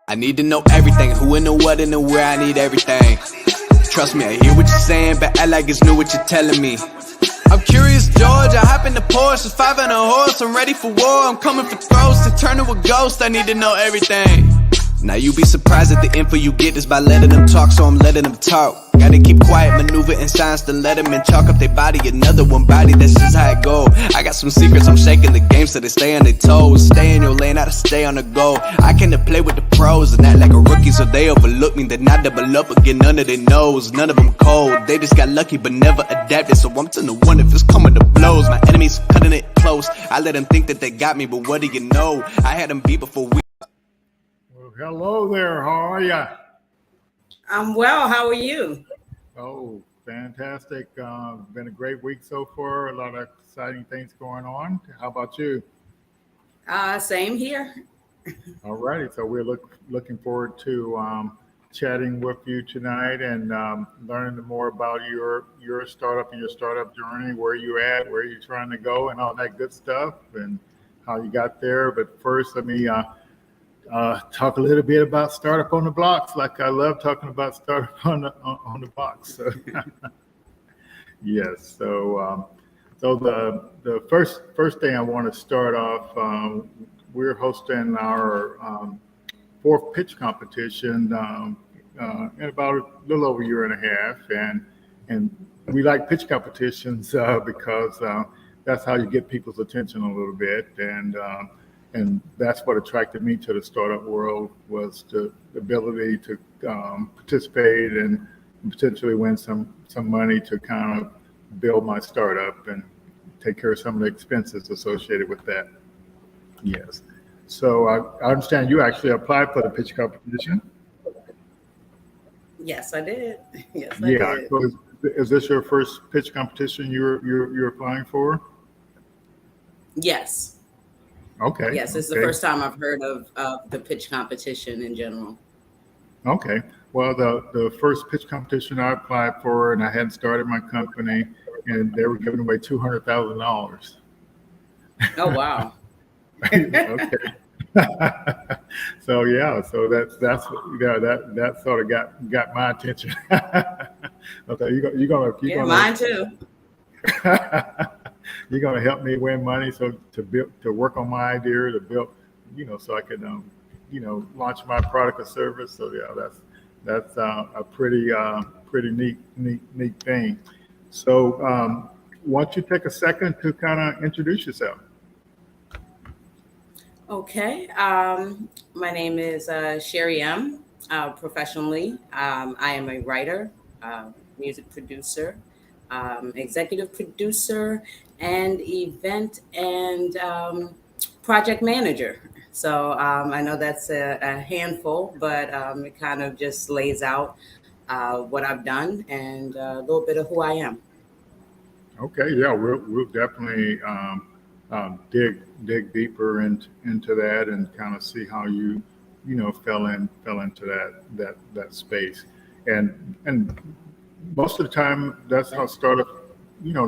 I need to know everything, who and the what and the where, I need everything. Trust me, I hear what you're saying, but act like it's new what you're telling me. I'm curious, George, I hop in the Porsche, it's 5 and a horse, I'm ready for war, I'm coming for throats, to turn to a ghost, I need to know everything. Now you be surprised at the info you get is by letting them talk, so I'm letting them talk. Gotta keep quiet, maneuver in science to let them in, chalk up their body, another one body, that's just how it go. I got some secrets, I'm shaking the game so they stay on their toes. Stay in your lane, I to stay on the go. I can play with the pros and act like a rookie so they overlook me. Then I double up again, none of their knows, none of them cold. They just got lucky but never adapted, so I'm to the one if it's coming to blows. My enemies cutting it close, I let them think that they got me, but what do you know? I had them beat before we... Hello there, how are ya? I'm well, how are you? Oh, fantastic. Been a great week so far, a lot of exciting things going on. How about you? Same here. All righty, so we're looking forward to chatting with you tonight and learning more about your startup and your startup journey, where you're at, where you're trying to go, and all that good stuff, and how you got there. But first, let me talk a little bit about Startup on the Blocks, like I love talking about Startup on the Blocks. So, yes, so the first thing I want to start off, we're hosting our fourth pitch competition in about a little over a year and a half, and we like pitch competitions because that's how you get people's attention a little bit, and that's what attracted me to the startup world, was the ability to participate and potentially win some money to kind of build my startup and take care of some of the expenses associated with that. Yes. So I understand you actually applied for the pitch competition. Yes, I did. Yes, I did. So is this your first pitch competition you're applying for? Yes. Okay. Yes, it's the first time I've heard of the pitch competition in general. Okay. Well, the first pitch competition I applied for, and I hadn't started my company, and they were giving away $200,000. Oh wow. Okay. So yeah, so that sort of got my attention. Okay, you're gonna mine too. you're going to help me win money, so to work on my idea to build, so I can launch my product or service. So yeah, that's a pretty neat thing. So why don't you take a second to kind of introduce yourself? Okay. My name is Sherry M. Professionally, I am a writer, music producer, executive producer, and event and project manager. So I know that's a handful, but it kind of just lays out what I've done and a little bit of who I am. Okay, yeah, we'll definitely dig deeper into that and kind of see how you fell into that space, and most of the time that's how startup,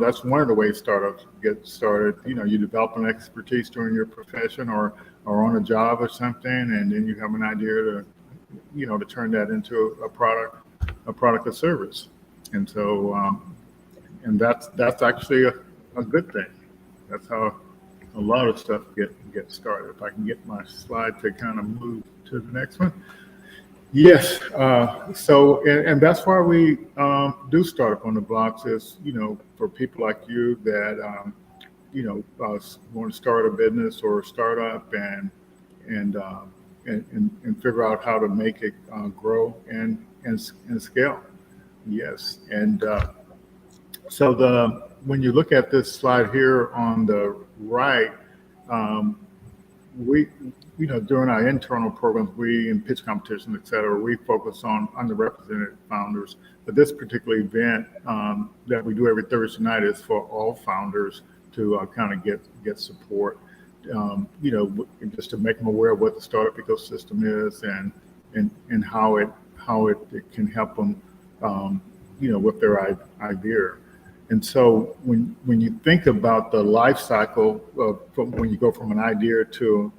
that's one of the ways startups get started. You develop an expertise during your profession or on a job or something, and then you have an idea to turn that into a product or service, and so. And that's actually a good thing. That's how a lot of stuff get started. If I can get my slide to kind of move to the next one. Yes. So and that's why we do Startup on the Blocks is, for people like you that want to start a business or a startup and figure out how to make it grow and scale. Yes. And so when you look at this slide here on the right, we, during our internal programs, we in pitch competitions, et cetera, we focus on underrepresented founders. But this particular event that we do every Thursday night is for all founders to kind of get support, just to make them aware of what the startup ecosystem is and how it can help them, with their idea. And so when you think about the life cycle from when you go from an idea to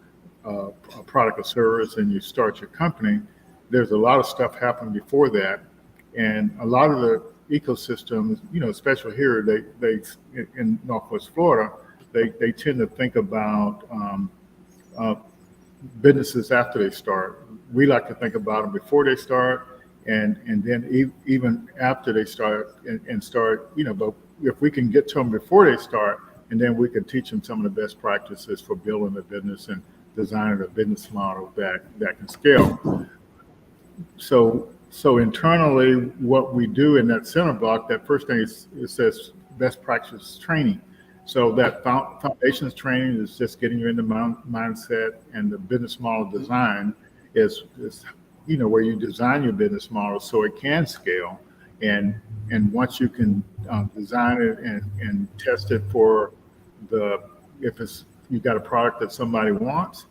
a product or service and you start your company, there's a lot of stuff happening before that. And a lot of the ecosystems, especially here, they in Northwest Florida, they tend to think about businesses after they start. We like to think about them before they start. And then even after they start and start, but if we can get to them before they start, and then we can teach them some of the best practices for building a business and designing a business model that can scale. So internally, what we do in that center block, that first thing is it says best practice training. So that foundations training is just getting you into mindset, and the business model design is where you design your business model so it can scale. And once you can design it and test it for if you got a product that somebody wants,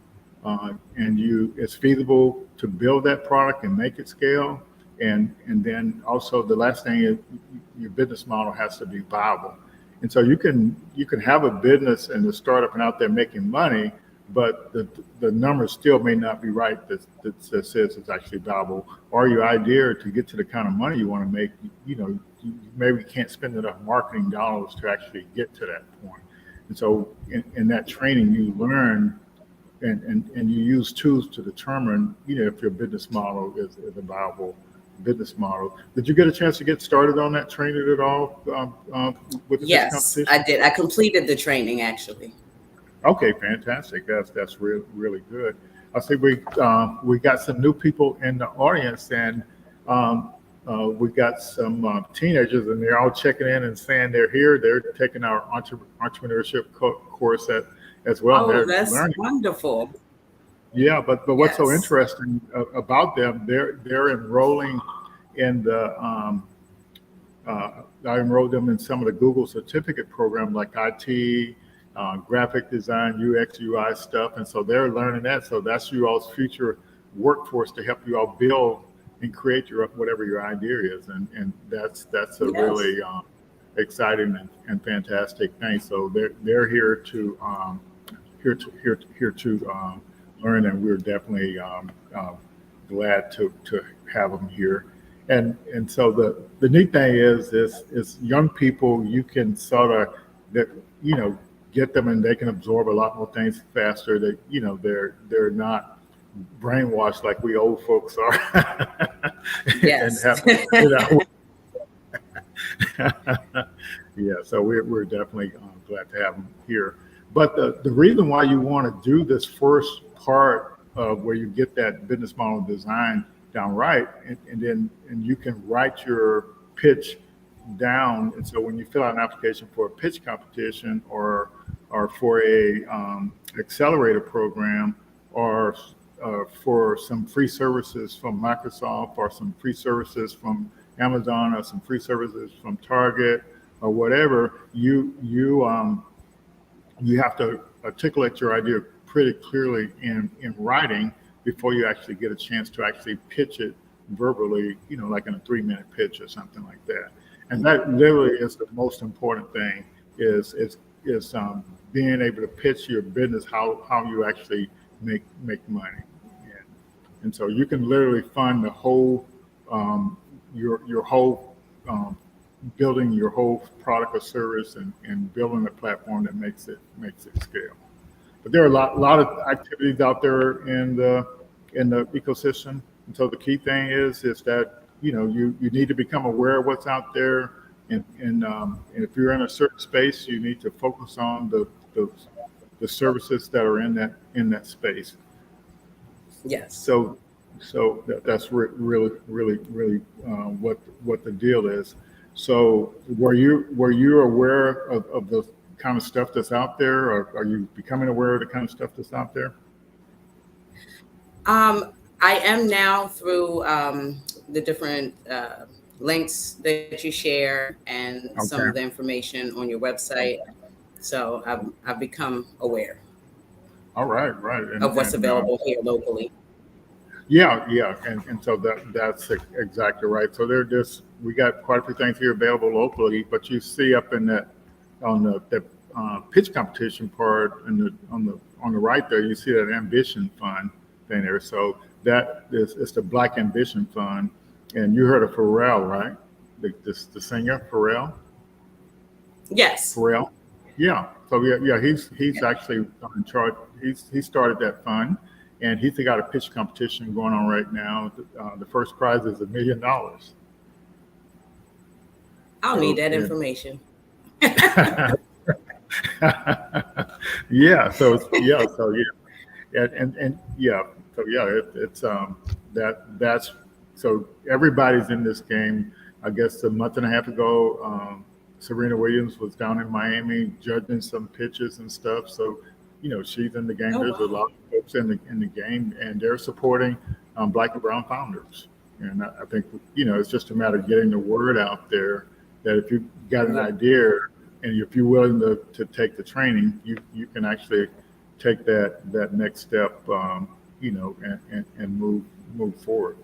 and it's feasible to build that product and make it scale. And then also the last thing is your business model has to be viable. And so you can have a business and a startup and out there making money, but the numbers still may not be right that says it's actually valuable, or your idea to get to the kind of money you want to make, you maybe can't spend enough marketing dollars to actually get to that point. And so in that training, you learn and you use tools to determine, if your business model is a viable business model. Did you get a chance to get started on that training at all with the Yes, I did. I completed the training actually. Okay, fantastic. That's really good. I see we got some new people in the audience, and we got some teenagers, and they're all checking in and saying they're here. They're taking our entrepreneurship course as well. Oh, that's learning. Wonderful. Yeah, but what's so interesting about them? They're enrolling in the. I enrolled them in some of the Google certificate program like IT. Graphic design, UX, UI stuff, and so they're learning that. So that's you all's future workforce to help you all build and create whatever your idea is, and that's a really exciting and fantastic thing. So they're here to learn, and we're definitely glad to have them here. And so the neat thing is young people, you can sort of that, get them and they can absorb a lot more things faster. That, they're not brainwashed like we old folks are. And Yes. have, yeah, so we're definitely glad to have them here. But the reason why you want to do this first part of where you get that business model design down right, and you can write your pitch down. And so when you fill out an application for a pitch competition or for a accelerator program, or for some free services from Microsoft, or some free services from Amazon, or some free services from Target, or whatever, you have to articulate your idea pretty clearly in writing before you actually get a chance to actually pitch it verbally, like in a 3-minute pitch or something like that. And that literally is the most important thing, is being able to pitch your business, how you actually make money. And so you can literally fund the whole, your whole, building your whole product or service, and building a platform that makes it scale. But there are a lot of activities out there in the ecosystem. And so the key thing is that, you need to become aware of what's out there. And if you're in a certain space, you need to focus on the services that are in that space. Yes. So that's really what the deal is. So were you aware of the kind of stuff that's out there, or are you becoming aware of the kind of stuff that's out there? I am now through the different links that you share, and some of the information on your website. So I've become aware. All right. Of what's available here locally. Yeah, and so that's exactly right. So we got quite a few things here available locally, but you see up in on the pitch competition part, on the right there, you see that ambition fund thing there. So it's the Black Ambition Fund, and you heard of Pharrell, right? The singer Pharrell. Yes. Pharrell. Yeah. So he's actually in charge. He started that fund. And he's got a pitch competition going on right now. The first prize is $1 million. I'll need that information. Yeah. So that's so everybody's in this game. I guess a month and a half ago, Serena Williams was down in Miami judging some pitches and stuff. So, she's in the game. Oh, There's a lot of folks in the game, and they're supporting Black and Brown founders. And I think, it's just a matter of getting the word out there that if you've got an idea, and if you're willing to take the training, you can actually take that next step, and move forward.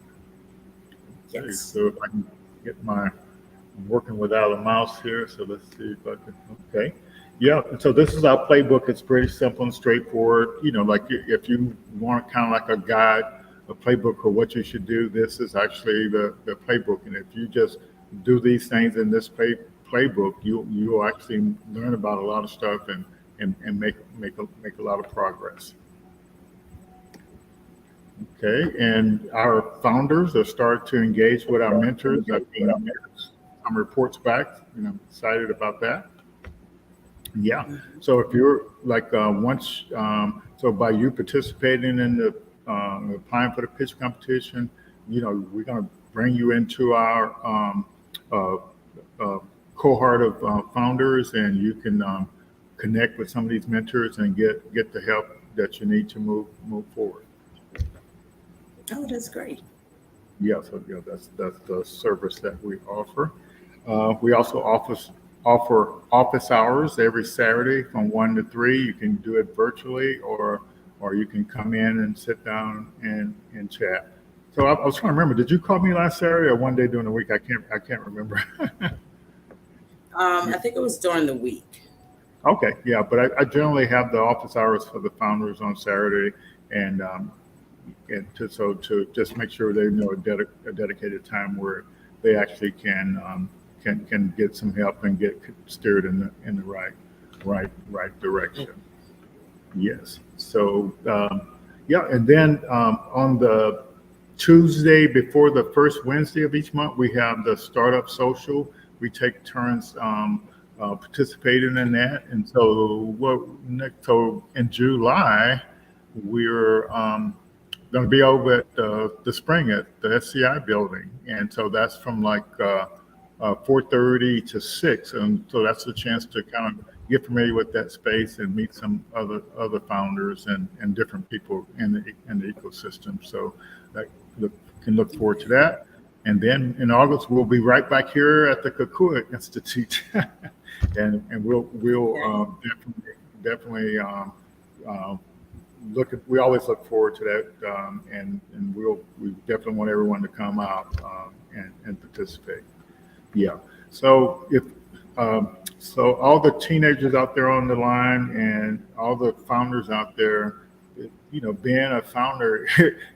Yes. Okay, so if I can get I'm working without a mouse here, so let's see if I can. Okay. Yeah, so this is our playbook. It's pretty simple and straightforward. Like if you want kind of like a guide, a playbook for what you should do, this is actually the playbook. And if you just do these things in this playbook, you'll actually learn about a lot of stuff and make a lot of progress. Okay, and our founders have started to engage with our mentors. I've seen some reports back, and I'm excited about that. Yeah. So if you're like so by you participating in the applying for the pitch competition, we're going to bring you into our cohort of founders, and you can connect with some of these mentors and get the help that you need to move forward. Oh, that's great. Yeah. So that's the service that we offer. We also offer office hours every Saturday from 1 to 3. You can do it virtually, or you can come in and sit down and chat. So I was trying to remember, did you call me last Saturday or one day during the week? I can't remember. I think it was during the week. Okay, yeah, but I generally have the office hours for the founders on Saturday, and to just make sure they know a dedicated time where they actually can get some help and get steered in the right right direction. Yes. So yeah, and then on the Tuesday before the first Wednesday of each month, we have the startup social. We take turns participating in that, and so so in July, we're going to be over at the spring at the SCI building, and so that's from like 4:30 to 6, and so that's a chance to kind of get familiar with that space and meet some other founders and different people in the ecosystem. So that can look forward to that. And then in August we'll be right back here at the Kukua Institute, and we'll definitely we always look forward to that, and we definitely want everyone to come out and participate. Yeah. So so all the teenagers out there on the line and all the founders out there, being a founder,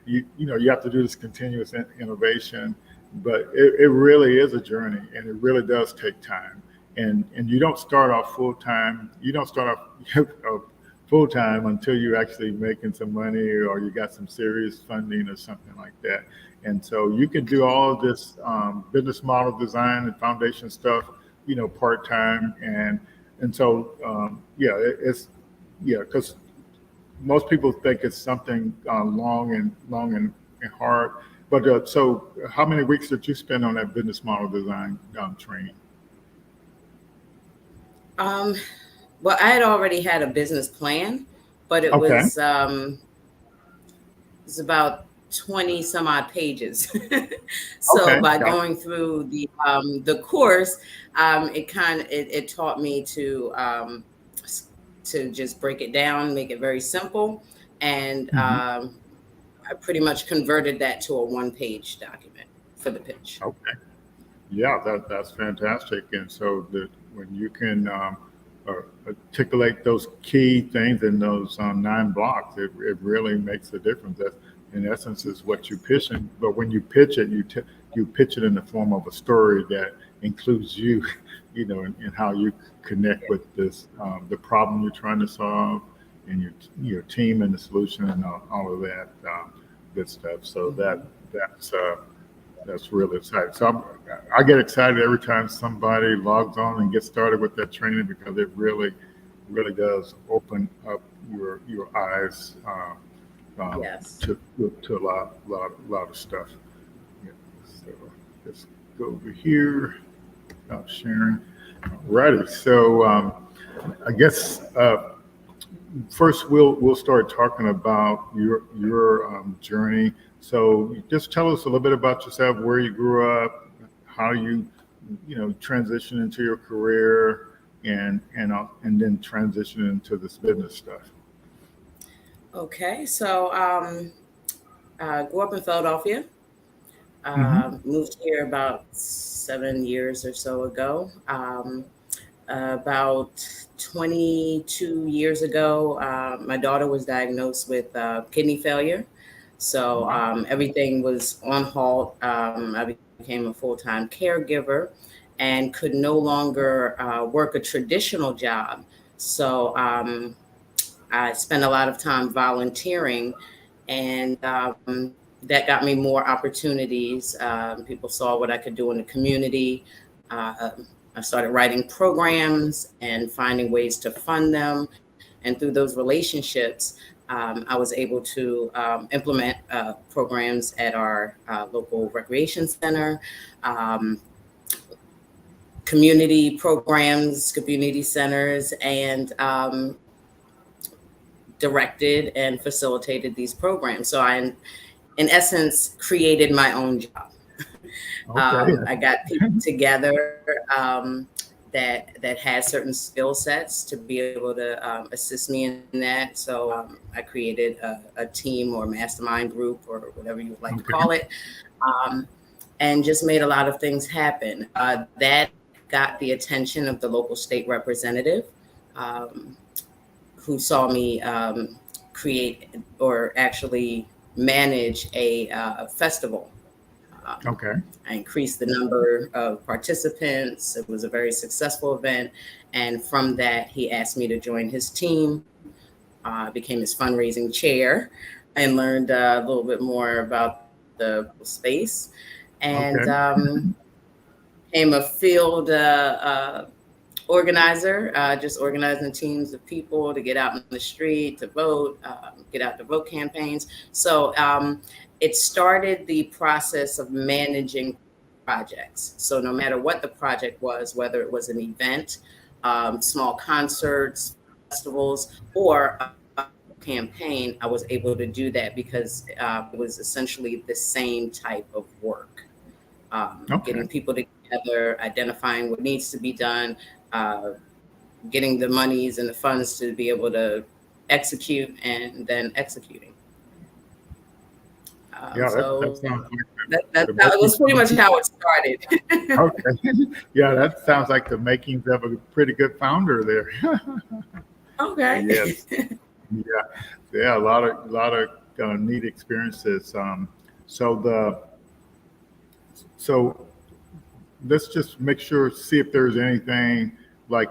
you have to do this continuous innovation, but it really is a journey, and it really does take time. And you don't start off full time. You don't start off full time until you're actually making some money or you got some serious funding or something like that. And so you can do all of this business model design and foundation stuff, part time, and so because most people think it's something long and hard. But so, how many weeks did you spend on that business model design training? Well, I had already had a business plan, but it Okay. was about 20 some odd pages. So Okay. by Got it. going through the course, it taught me to just break it down, make it very simple, and I pretty much converted that to a one-page document for the pitch. Okay. Yeah, that's fantastic. And so when you can articulate those key things in those 9 blocks, it really makes a difference. That, in essence, is what you're pitching. But when you pitch it, you pitch it in the form of a story that includes you, and how you connect with this the problem you're trying to solve, and your team and the solution and all of that good stuff. So that's really exciting. So I get excited every time somebody logs on and gets started with that training, because it really does open up your eyes Yes. to a lot of stuff. Yeah. So let's go over here. Stop sharing. Alrighty. So I guess first we'll start talking about your journey. So just tell us a little bit about yourself, where you grew up, how you transitioned into your career, and then transition into this business stuff. Okay, so I grew up in Philadelphia. Moved here about 7 years or so ago. About 22 years ago, my daughter was diagnosed with kidney failure. So everything was on halt. I became a full-time caregiver and could no longer work a traditional job. So I spent a lot of time volunteering, and that got me more opportunities. People saw what I could do in the community. I started writing programs and finding ways to fund them. And through those relationships, I was able to implement programs at our local recreation center, community programs, community centers, and directed and facilitated these programs. So I, in essence, created my own job. Okay. I got people together that had certain skill sets to be able to assist me in that. So I created a team or mastermind group or whatever you would like to call it, and just made a lot of things happen. That got the attention of the local state representative, who saw me create or actually manage a festival. Okay. I increased the number of participants. It was a very successful event. And from that, he asked me to join his team, became his fundraising chair, and learned a little bit more about the space. And Okay. became a field organizer, just organizing teams of people to get out in the street to vote, get out to vote campaigns. So it started the process of managing projects. So no matter what the project was, whether it was an event, small concerts, festivals, or a campaign, I was able to do that because it was essentially the same type of work. Okay. Getting people together, identifying what needs to be done, uh, getting the monies and the funds to be able to execute, and then executing. Yeah, that So sounds like that the making. was pretty much how it started. Okay. Yeah, that sounds like the makings of a pretty good founder there. Okay. Yes. Yeah. Yeah. A lot of neat experiences. So the so let's just make sure, see if there's anything like,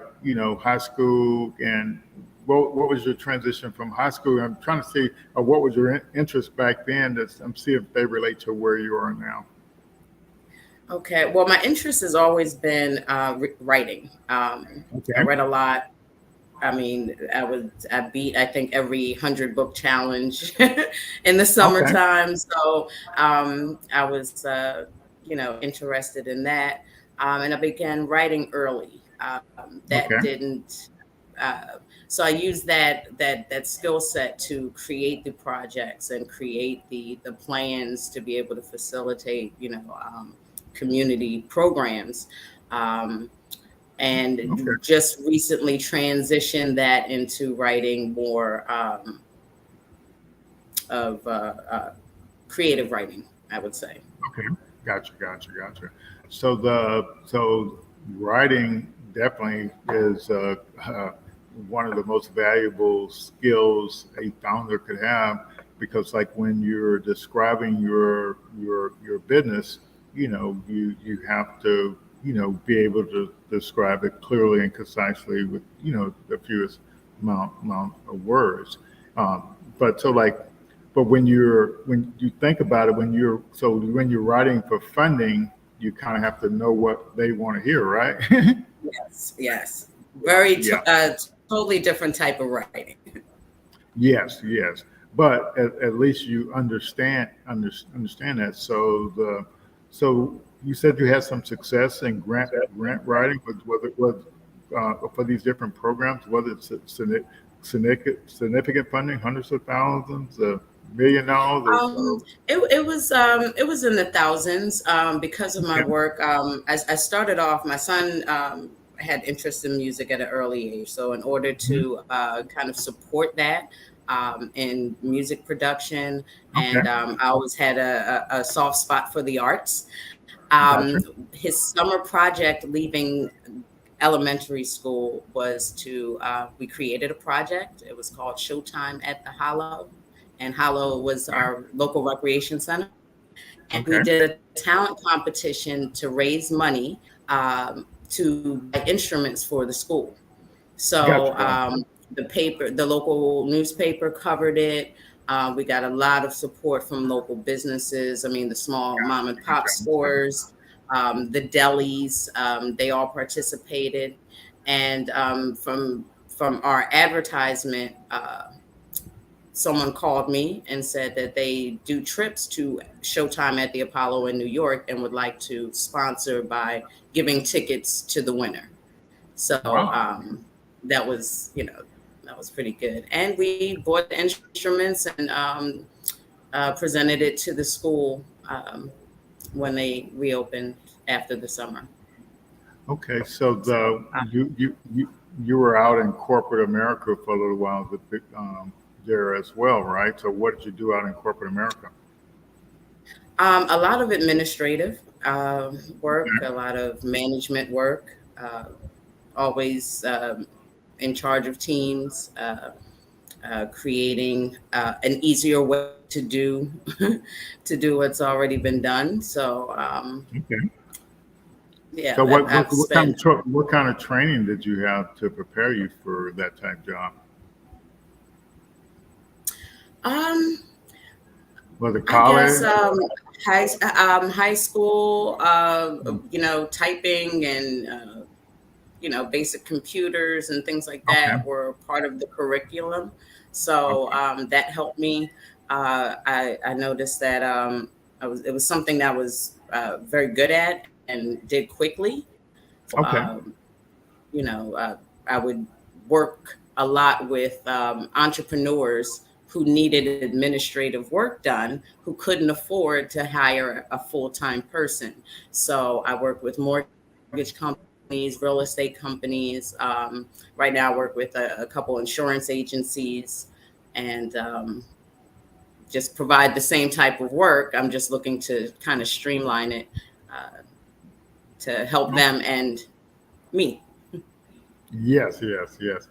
high school, and what was your transition from high school? I'm trying to see, what was your interest back then, see if they relate to where you are now. Okay. Well, my interest has always been writing. I Okay. read a lot. I mean, I beat, I think, every 100 book challenge in the Okay. summertime. So I was, interested in that. And I began writing early. That Okay. didn't, uh, so I used that skill set to create the projects and create the plans to be able to facilitate, community programs. Um, and Okay. just recently transitioned that into writing more of creative writing, I would say. Okay. Gotcha. Gotcha. Gotcha. So writing definitely is one of the most valuable skills a founder could have, because like when you're describing your business, you have to, be able to describe it clearly and concisely with, the fewest amount of words. But so like, but when you think about it, when you're writing for funding, you kind of have to know what they want to hear, right? Yes, yes. Very Yeah. totally different type of writing. Yes, yes. But at least you understand that. So you said you had some success in grant writing, but whether it was for these different programs, whether it's significant funding, hundreds of thousands, $1 million, Um, it was in the thousands because of my okay, work. I started off. My son had interest in music at an early age, so in order mhm, to kind of support that in music production, okay, and I always had a soft spot for the arts. gotcha, Um, his summer project leaving elementary school was to we created a project. It was called Showtime at the Hollow, and Hollow was our local recreation center. And we okay, did a talent competition to raise money to buy instruments for the school. gotcha, So gotcha, the local newspaper covered it. We got a lot of support from local businesses. I mean, the small mom and pop gotcha, stores, the delis, they all participated. And from our advertisement, someone called me and said that they do trips to Showtime at the Apollo in New York and would like to sponsor by giving tickets to the winner. So wow, that was pretty good. And we bought the instruments and presented it to the school when they reopened after the summer. okay. So So you were out in corporate America for a little while, there as well, right? So what did you do out in corporate America? a lot of administrative work, a Okay. lot of management work, always in charge of teams, creating an easier way to do to do what's already been done. So Okay. Yeah, So I've spent. what kind of training did you have to prepare you for that type job? Um, Was it I guess college? high school, typing and basic computers and things like Okay. that were part of the curriculum. So Okay. that helped me. I noticed that it was something that I was very good at and did quickly. Okay. You know, I would work a lot with entrepreneurs who needed administrative work done, who couldn't afford to hire a full-time person. So I worked with mortgage companies, real estate companies. Right now, I work with a couple insurance agencies, and just provide the same type of work. I'm just looking to kind of streamline it uh, to help them and me. Yes, yes, yes.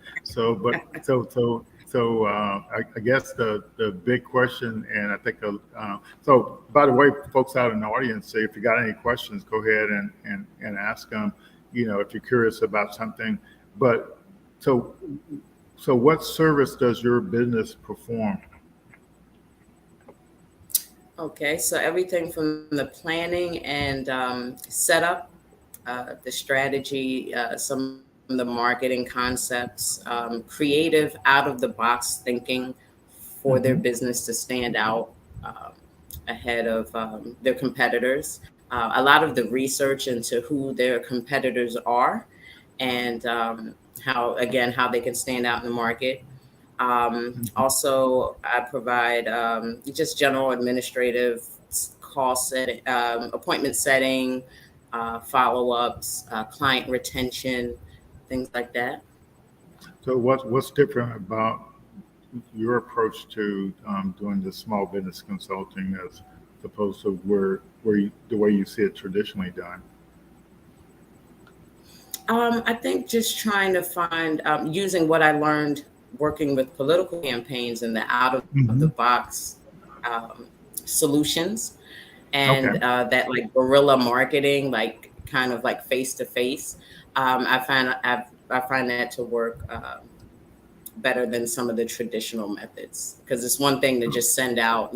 I guess the big question, and I think, so by the way, folks out in the audience, say if you got any questions, go ahead and ask them, if you're curious about something. But so, so what service does your business perform? Okay, so everything from the planning and setup, the strategy, some of the marketing concepts, creative, out of the box thinking for their Hmm. business to stand out um, ahead of their competitors. A lot of the research into who their competitors are and how they can stand out in the market. Also, I provide just general administrative call setting, appointment setting, follow ups, client retention, things like that. So what's different about your approach to doing the small business consulting as opposed to the way you see it traditionally done? I think just trying to find, using what I learned working with political campaigns and the out of the Hmm. box um, solutions Okay. and that like guerrilla marketing, like kind of like face to face. I find that to work better than some of the traditional methods because it's one thing to just send out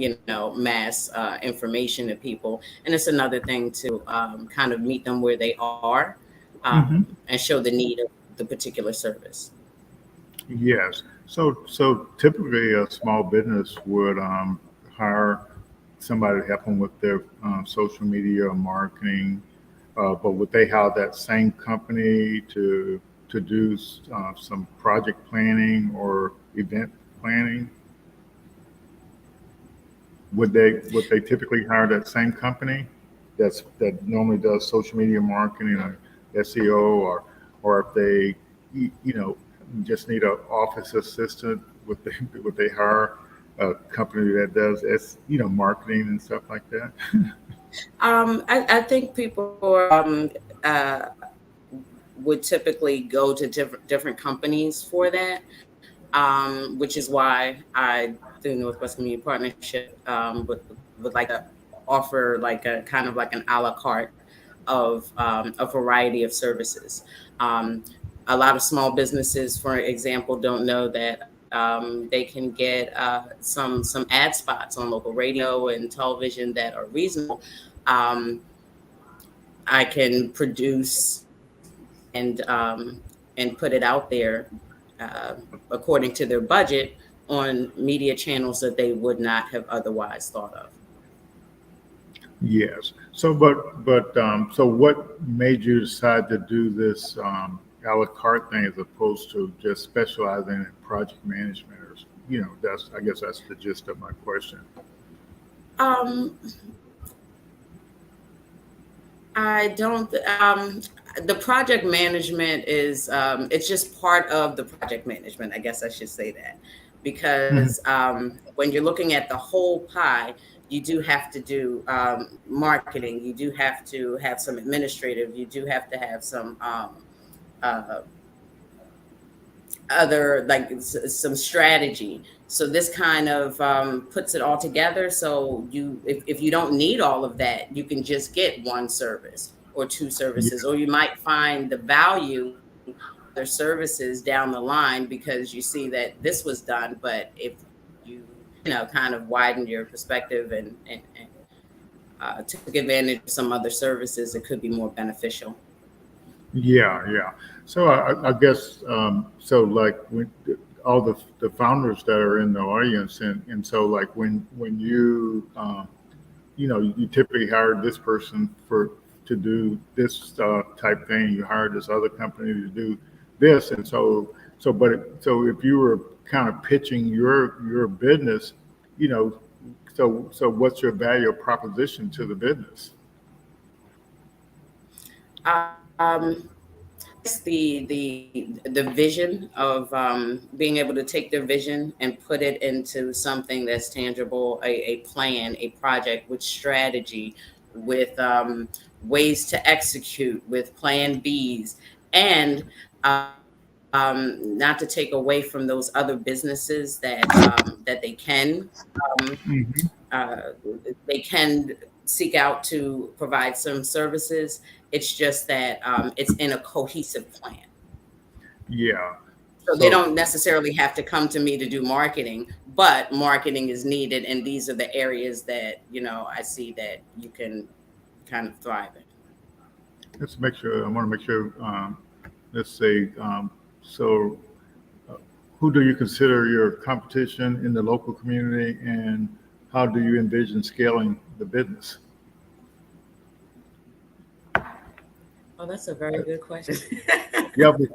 mass information to people, and it's another thing to kind of meet them where they are Hmm. and show the need of the particular service. Yes. So typically, a small business would hire somebody to help them with their social media or marketing, but would they hire that same company to do some project planning or event planning? Would they typically hire that same company that normally does social media marketing or SEO, or if they just need an office assistant, would they hire a company that does marketing and stuff like that? I think people uh, would typically go to different companies for that, which is why I, through Northwest Community Partnership, would like to offer like a kind of like an a la carte of a variety of services. Um, a lot of small businesses, for example, don't know that they can get some ad spots on local radio and television that are reasonable. Um, I can produce and put it out there uh, according to their budget on media channels that they would not have otherwise thought of. Yes. So what made you decide to do this a la carte thing as opposed to just specializing in project management? Or, that's I guess that's the gist of my question. Um, I don't. The project management is it's just part of the project management. I guess I should say that Mhm. because when you're looking at the whole pie, you do have to do marketing. You do have to have some administrative. You do have to have some uh, other like some strategy. So this kind of puts it all together. So if you don't need all of that, you can just get one service or two services, or you might find the value of their services down the line because you see that this was done. But if you kind of widen your perspective and took advantage of some other services, it could be more beneficial. Yeah. So I guess so. Like when all the founders that are in the audience, and so like when you you typically hire this person to do this type thing. You hire this other company to do this, and so if you were kind of pitching your business, so what's your value proposition to the business? Um, it's the vision of being able to take their vision and put it into something that's tangible, a plan, a project with strategy, with ways to execute, with plan Bs, and not to take away from those other businesses that um, Hmm. uh, they can seek out to provide some services. It's just that it's in a cohesive plan. Yeah. So they So don't necessarily have to come to me to do marketing, but marketing is needed. And these are the areas that, I see that you can kind of thrive in. let's make sure. I want to make sure. Let's say. So, uh, who do you consider your competition in the local community, and how do you envision scaling the business? Oh, that's a very good question. Yeah, but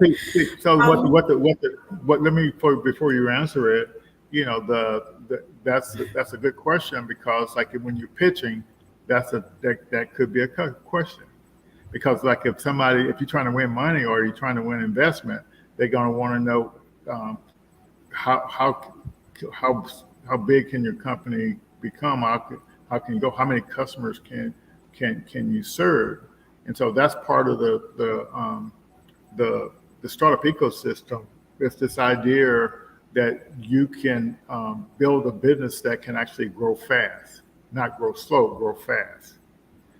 so um, what? Let me before you answer it. That's a good question because like when you're pitching, that could be a question because like if you're trying to win money or you're trying to win investment, they're gonna want to know um, how how how how big can your company become? How can you go? How many customers can you serve? And so that's part of the the startup ecosystem. It's this idea that you can build a business that can actually grow fast, not grow slow, grow fast.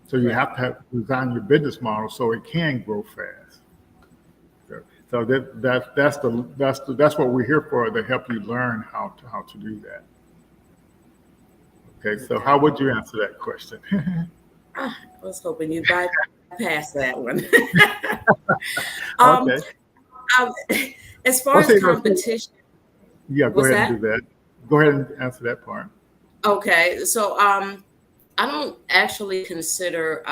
So you right. have to design your business model so it can grow fast. So that's what we're here for, to help you learn how to do that. Okay, so how Okay. would you answer that question? I was hoping you'd bypass that one. um, Okay. um, as far Let's as say, competition, yeah, go what's ahead and that? do that. Go ahead and answer that part. Okay, so I don't actually consider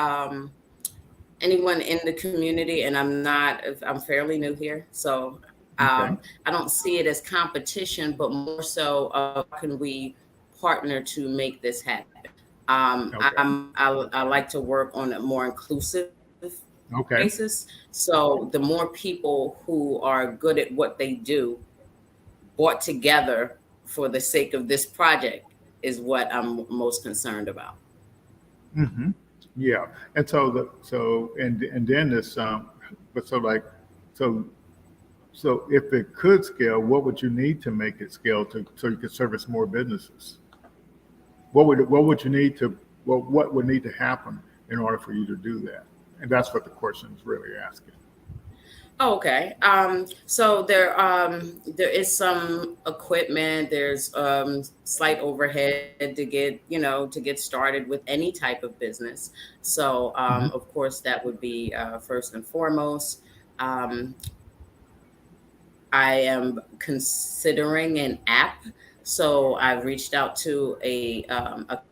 anyone in the community, and I'm fairly new here, so Okay. I don't see it as competition, but more so, how can we partner to make this happen? Okay. I like to work on a more inclusive Okay. basis. So the more people who are good at what they do brought together for the sake of this project is what I'm most concerned about. Hmm. Yeah. And and then this but so like so so if it could scale, what would you need to make it scale to so you could service more businesses? What would you need to what would need to happen in order for you to do that? And that's what the question is really asking. Oh, okay. So there is some equipment. There's slight overhead to get started with any type of business. So Hmm. of course that would be first and foremost. Um, I am considering an app. So I've reached out to a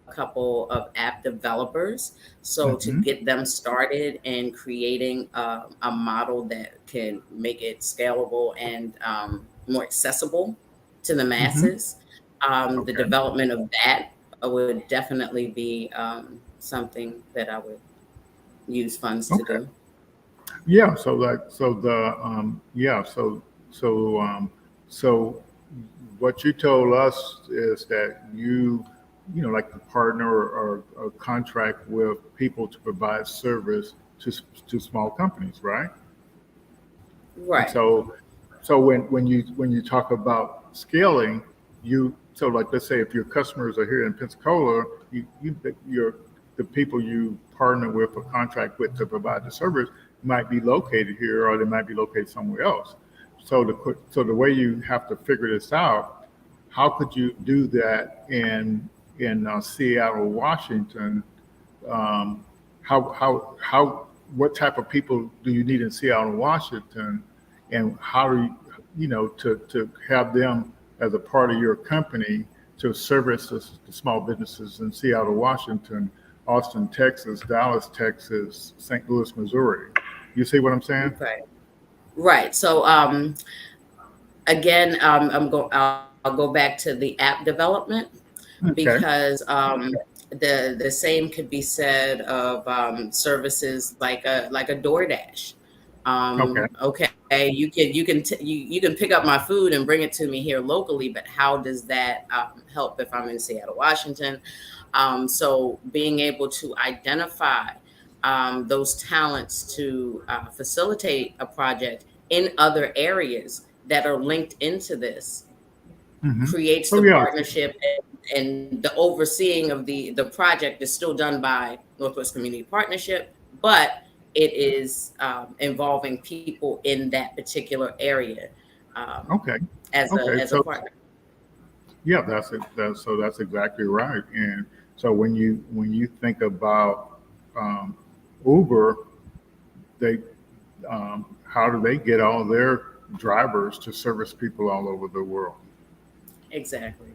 couple of app developers. So to Hmm. get them started in creating a model that can make it scalable and more accessible to the Hmm. masses, the Okay. development of that would definitely be something that I would use funds to Okay. do. Yeah. So like so the yeah so so what you told us is that like to partner or contract with people to provide service to small companies, right? And Right. so when you talk about scaling, like let's say if your customers are here in Pensacola, your the people you partner with or contract with to provide the service might be located here, or they might be located somewhere else. So the way you have to figure this out, how could you do that in Seattle, Washington? Um, what type of people do you need in Seattle, Washington, and how do to have them as a part of your company to service the small businesses in Seattle, Washington, Austin, Texas, Dallas, Texas, St. Louis, Missouri. You see what I'm saying? Right. So again, I'll go back to the app development, Okay. because the same could be said of services like a DoorDash. Okay. Okay, you can pick up my food and bring it to me here locally, but how does that help if I'm in Seattle, Washington? So being able to identify those talents to facilitate a project in other areas that are linked into this Hmm. creates So the yeah. partnership, and the overseeing of the project is still done by Northwest Community Partnership, but it is involving people in that particular area um, Okay. as Okay. a So partner. yeah, that's it. That's exactly right. And so when you think about Uber, they how do they get all their drivers to service people all over the world? Exactly.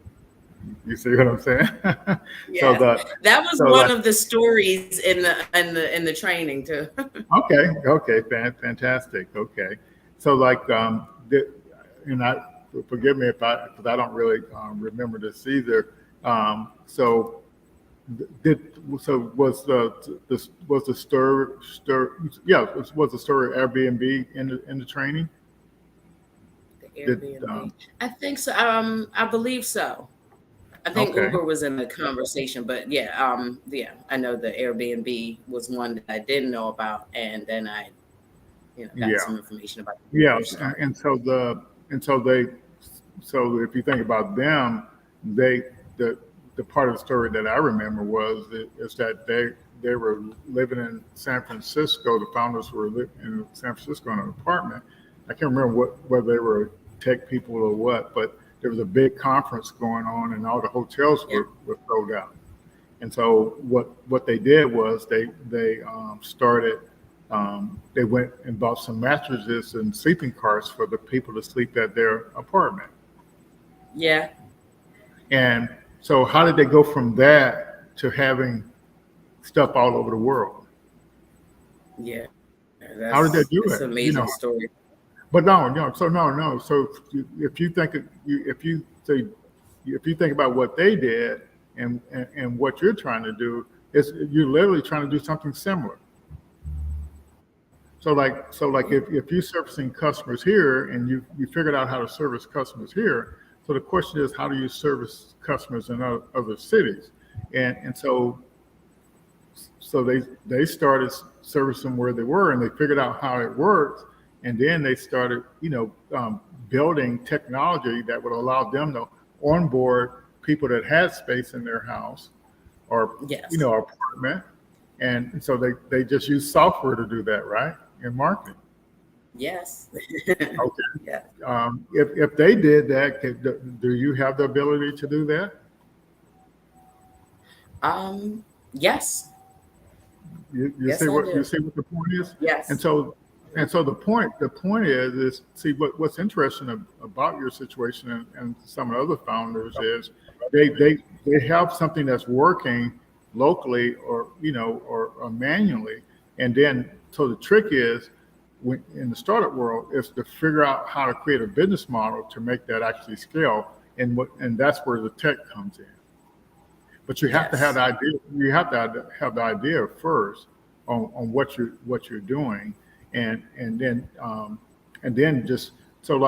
You see what I'm saying? so Yes, the that was so one like of the stories in the training too. okay, fantastic. Okay, so like and I forgive me if I because I don't really remember this either. So did so was the stir yeah was the story Airbnb in the training? The Did Airbnb, I think so. I believe so. I think okay. Uber was in the conversation, but yeah, I know the Airbnb was one that I didn't know about, and then I, got Yeah. some information about when it Yeah, first started. so if you think about them, they the part of the story that I remember is that they were living in San Francisco. The founders were living in San Francisco in an apartment. I can't remember whether they were tech people or what, but there was a big conference going on, and all the hotels Yeah, were sold out. And so what they did was they started they went and bought some mattresses and sleeping carts for the people to sleep at their apartment. yeah, And so how did they go from that to having stuff all over the world? yeah. How did they do It's it? an amazing story. But no. So if you think if you think about what they did and what you're trying to do, you're literally trying to do something similar. So like if you're servicing customers here and you figured out how to service customers here, so the question is how do you service customers in other cities? And so they started servicing where they were and they figured out how it worked, and then they started building technology that would allow them to onboard people that had space in their house or Yes, apartment, and so they just use software to do that, right? In marketing. yes, Okay. yeah. If they did that, do you have the ability to do that? Yes, You yes, see I what do. the point is, and Yes, so the point is see what's interesting about your situation and some of the other founders is they have something that's working locally or manually, and then so the trick is in the startup world is to figure out how to create a business model to make that actually scale, and that's where the tech comes in. But you have to have yes, the idea. You have to have the idea first on what you're doing, and then just so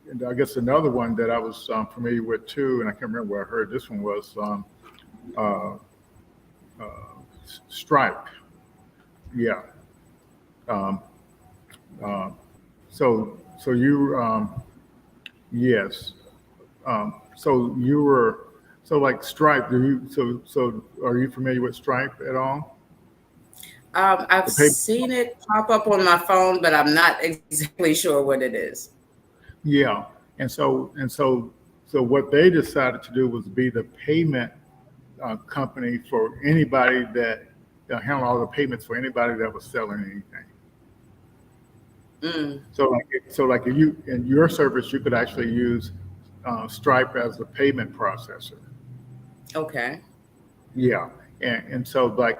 and I guess another one that I was familiar with too, and I can't remember where I heard this one was uh, Stripe. Yeah. Um, uh, so you yes. So So like Stripe, so are you familiar with Stripe at all? I've The pay, seen it pop up on my phone, but I'm not exactly sure what it is. yeah. And so what they decided to do was be the payment company for anybody that handle all the payments for anybody that was selling anything. Mm, So like if you in your service, you could actually use Stripe as the payment processor. okay. Yeah, and so like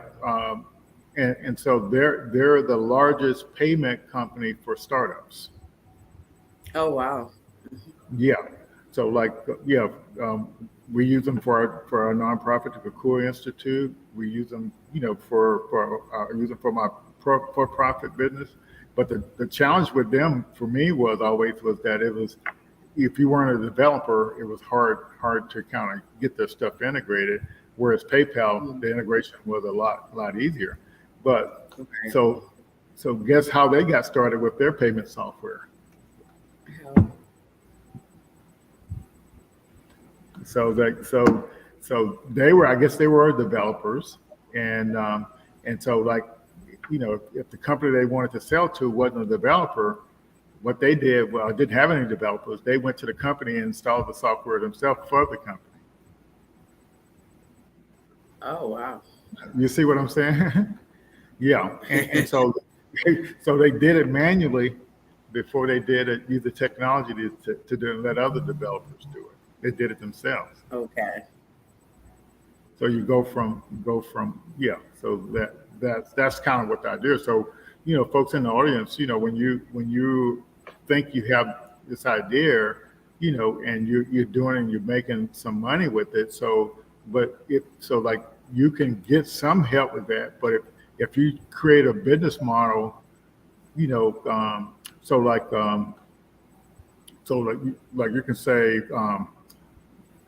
and so they're the largest payment company for startups. Oh, wow. Yeah. So like yeah, um, we use them for our nonprofit, the Kukua Institute. We use them, for use them for my for profit business. But the challenge with them for me was that it was, if you weren't a developer, it was hard to kind of get their stuff integrated. Whereas PayPal, Mm, the integration was a lot easier. But okay. so so guess how they got started with their payment software? Oh, So that so they were, I guess they were developers, and and so like, if the company they wanted to sell to wasn't a developer, what they did, well, didn't have any developers. They went to the company and installed the software themselves for the company. oh, wow. You see what I'm saying? Yeah, and so so they did it manually before they did it, use the technology to do, let other developers do it. They did it themselves. Okay. So you go from yeah. So that's kind of what the idea is. So folks in the audience, when you think you have this idea, and you're doing it and you're making some money with it. So, but if so, like you can get some help with that. But if you create a business model, you know, so like you can say.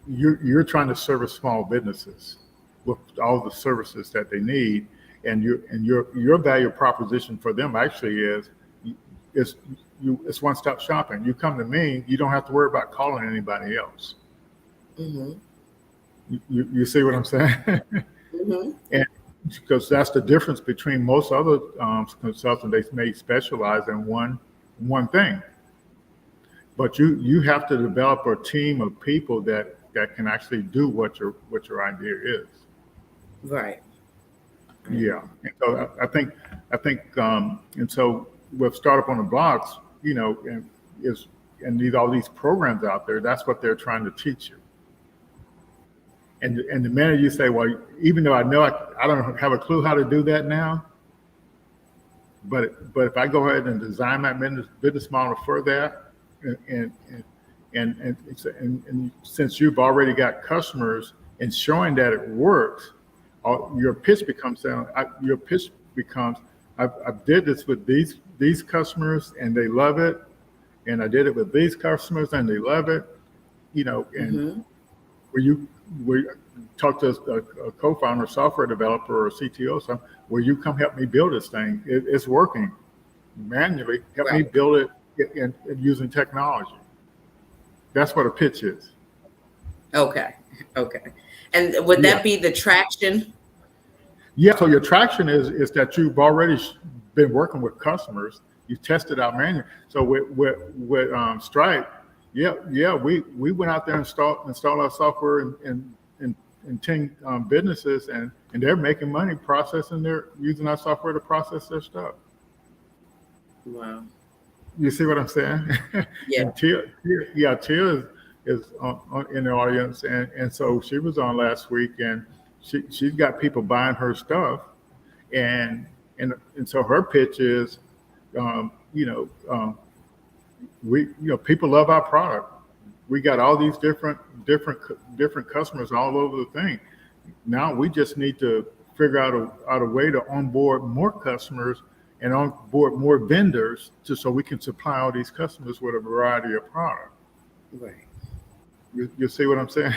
You're trying to service small businesses with all the services that they need, and your value proposition for them actually is it's one-stop shopping. You come to me, you don't have to worry about calling anybody else. Mm-hmm. You see what I'm saying? Mm-hmm. And because that's the difference between most other consultants, they may specialize in one thing. But you have to develop a team of people that can actually do what your idea is. Right. Right. Yeah. And so I think and so with Startup on the Blocks, and is and these all these programs out there, that's what they're trying to teach you. And the minute you say, well, even though I know I don't have a clue how to do that now, but if I go ahead and design my business model for that, and and since you've already got customers and showing that it works, your pitch becomes I did this with these customers and they love it, and I did it with these customers and they love it, and Mm-hmm. where you talk to a co-founder, software developer, or CTO, or something, where you come help me build this thing. It's working manually. Help me Right. build it in using technology. That's what a pitch is. Okay. Okay. And would Yeah. that be the traction? Yeah. So your traction is that you've already been working with customers. You tested out manually. So with Stripe, yeah, we went out there and installed our software in 10 businesses, and they're making money processing their using our software to process their stuff. Wow. You see what I'm saying? Yeah. And Tia is in the audience, and so she was on last week, and she's got people buying her stuff, and and so her pitch is, um, you know, um, people love our product. We got all these different customers all over the thing. Now we just need to figure out a way to onboard more customers and onboard more vendors so we can supply all these customers with a variety of product. Right. You see what I'm saying?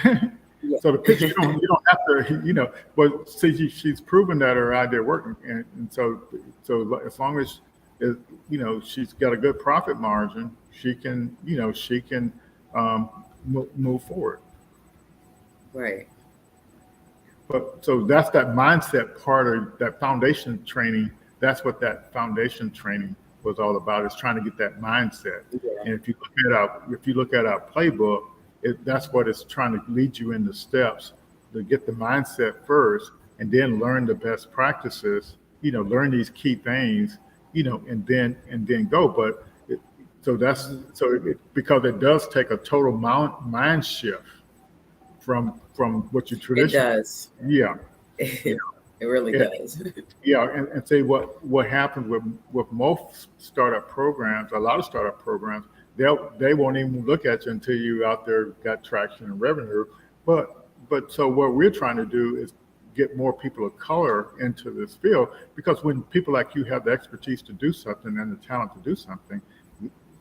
Yeah. So the pitch, you don't have to, but see, she's proven that her idea working, and so as long as she's got a good profit margin, she can move forward. Right. But so that's that mindset part of that foundation training. That's what that foundation training was all about, is trying to get that mindset. Yeah. And if you look at our playbook, that's what it's trying to lead you in the steps to get the mindset first, and then learn the best practices. Learn these key things. And then go. But because it does take a total mind shift from what you It traditionally. does. Yeah. It really Yeah. does. Yeah, and say what happens with most startup programs, a lot of startup programs, they won't even look at you until you out there got traction and revenue. But so what we're trying to do is get more people of color into this field, because when people like you have the expertise to do something and the talent to do something,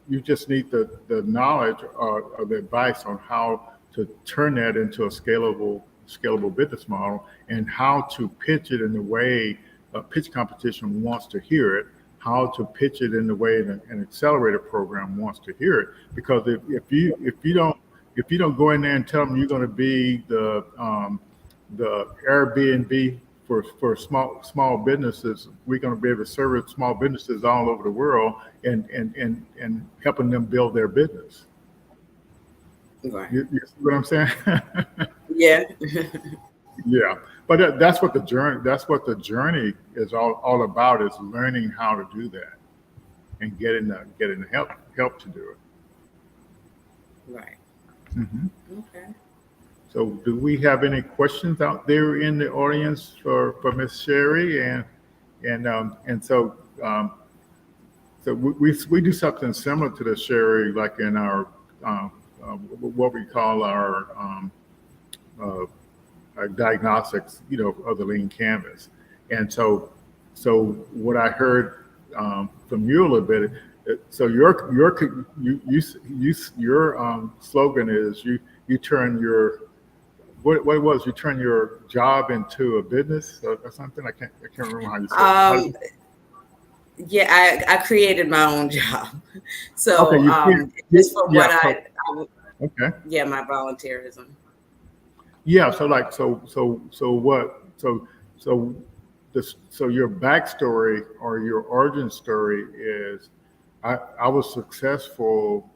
you just need the knowledge or the advice on how to turn that into a scalable business model, and how to pitch it in the way a pitch competition wants to hear it, how to pitch it in the way that an accelerator program wants to hear it. Because if you don't go in there and tell them you're going to be the Airbnb for small businesses, we're going to be able to serve small businesses all over the world, and helping them build their business. Right. You see what I'm saying? Yeah. Yeah, but that's what the journey is all about, is learning how to do that and getting the help to do it. Right. Hmm. Okay. So, do we have any questions out there in the audience for Miss Sherry? So we do something similar to this, Sherry, like in our what we call uh, our diagnostics, of the lean canvas. And so what I heard from you a little bit. So your slogan is you turn your what it was, you turn your job into a business, or something. I can't remember how you said it. Yeah, I created my own job. Okay, So just for what yeah. Okay. yeah, my volunteerism. Yeah, so your backstory or your origin story is, I was successful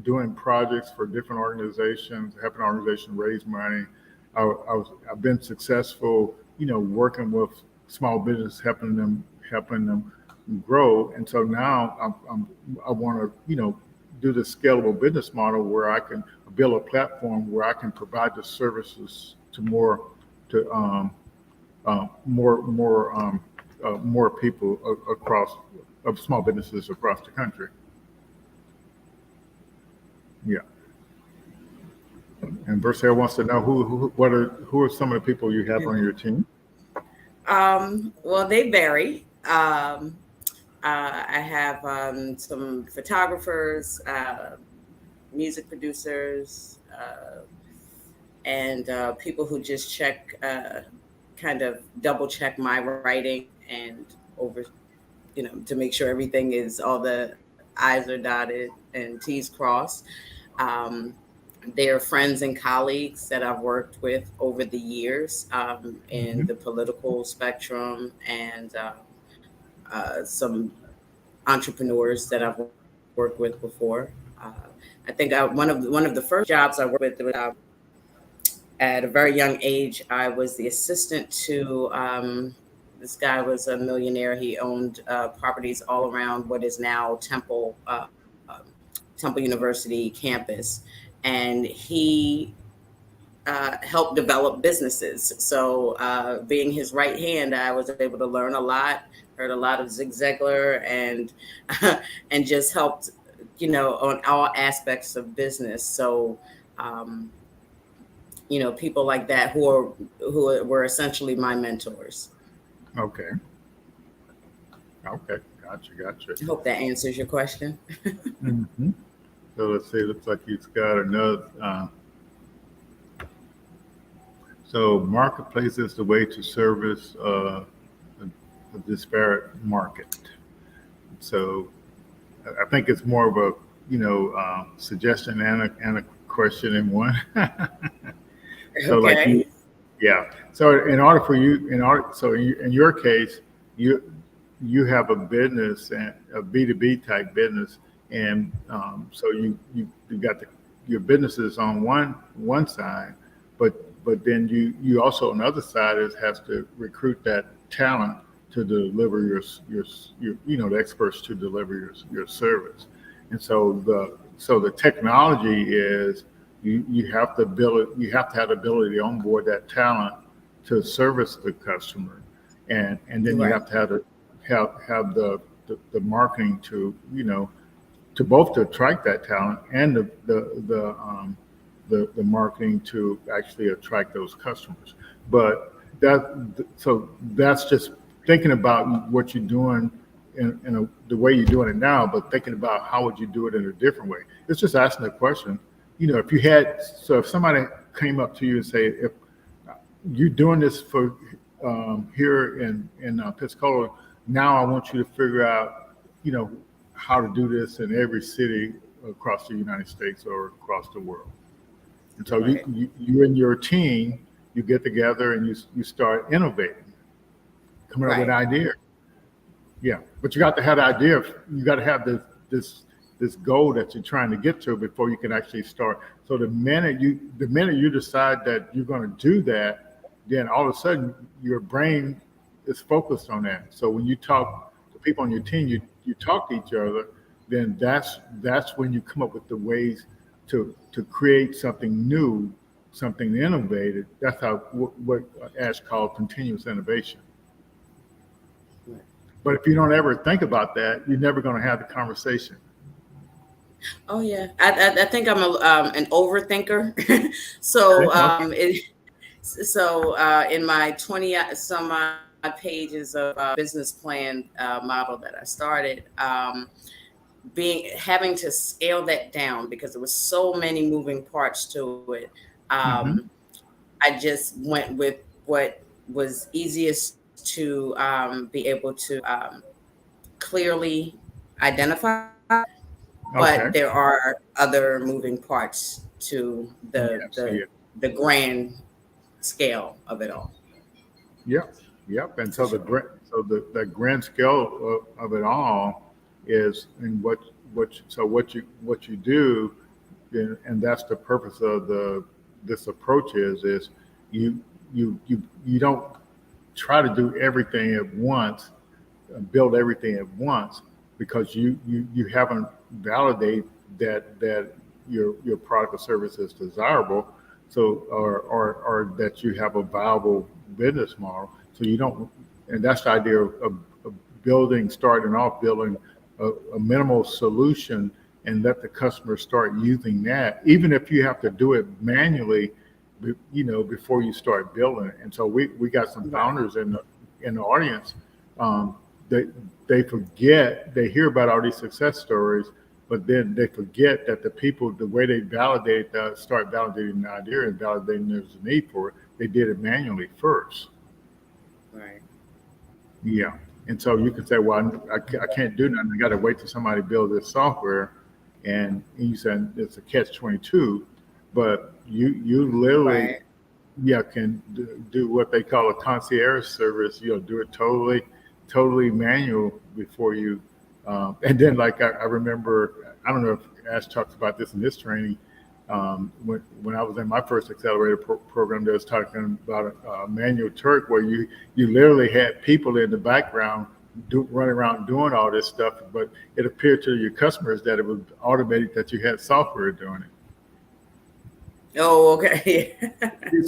doing projects for different organizations, helping organizations raise money. I've been successful, working with small business, helping them grow. And so now I want to, do the scalable business model where I can build a platform where I can provide the services to more people across of small businesses across the country. Yeah. And Versailles wants to know who are some of the people you have on your team? Well, they vary. I have some photographers, music producers, and people who just kind of double check my writing and over, to make sure everything is, all the I's are dotted and T's crossed. Um, they're friends and colleagues that I've worked with over the years in the political spectrum, and some entrepreneurs that I've worked with before. I think one of the first jobs I worked with, at a very young age, I was the assistant to this guy was a millionaire. He owned properties all around what is now Temple University campus, and he helped develop businesses. So being his right hand, I was able to learn a lot, heard a lot of Zig Ziglar, and and just helped, on all aspects of business. So people like that who were essentially my mentors. Okay. Okay. Gotcha. I hope that answers your question. Hmm. So let's see. Looks like he's got another. So marketplace is the way to service a disparate market. So I think it's more of a suggestion and a question in one. So like Okay. Yeah. So in your case, you have a business and a B2B type business, and so you got your businesses on one side, but then you also on the other side has to recruit that talent to deliver your the experts to deliver your service, and so the technology is you have to have the ability to onboard that talent to service the customer, and then you Right. have to have the marketing to to both to attract that talent and the marketing to actually attract those customers. But that's just thinking about what you're doing the way you're doing it now, but thinking about how would you do it in a different way. It's just asking the question, if somebody came up to you and say, if you're doing this for here in Pensacola, now I want you to figure out, how to do this in every city across the United States or across the world. And so Right. you and your team, you get together and you start innovating, coming up with Right. ideas. Yeah, but you got to have the idea. You got to have this goal that you're trying to get to before you can actually start. So the minute you decide that you're going to do that, then all of a sudden your brain is focused on that. So when you talk to people on your team, you talk to each other. Then that's when you come up with the ways to create something new, something innovative. That's how what Ash called continuous innovation. Right. But if you don't ever think about that, you're never going to have the conversation. Oh yeah, I think I'm an overthinker. so Okay. in my 20 some odd pages of business plan model that I started, having to scale that down because there was so many moving parts to it. Mm-hmm. I just went with what was easiest to be able to clearly identify, Okay. but there are other moving parts to the Yes. the Yeah. the grand scale of it all. Yep. Yep. And For so sure. the grand scale of it all is in what you do, and that's the purpose of this approach is you don't try to do everything at once, build everything at once, because you haven't validated that your product or service is desirable, so or that you have a viable business model. So you don't, and that's the idea of starting off building a minimal solution and let the customer start using that, even if you have to do it manually, before you start building it. And so we got some Right. founders in the audience. Um, they hear about all these success stories, but then they forget that the way they start validating the idea and validating there's a need for it, they did it manually first. Right. Yeah. And so you can say, well, I can't do nothing. I got to wait till somebody builds this software. And you said it's a catch-22, but you literally, Right. yeah, can do what they call a concierge service. Do it totally manual before you. And then, like I remember, I don't know if Ash talks about this in this training. When I was in my first accelerator program, they was talking about a manual Turk where you literally had people in the background running around doing all this stuff, but it appeared to your customers that it was automated, that you had software doing it. Oh, okay. You're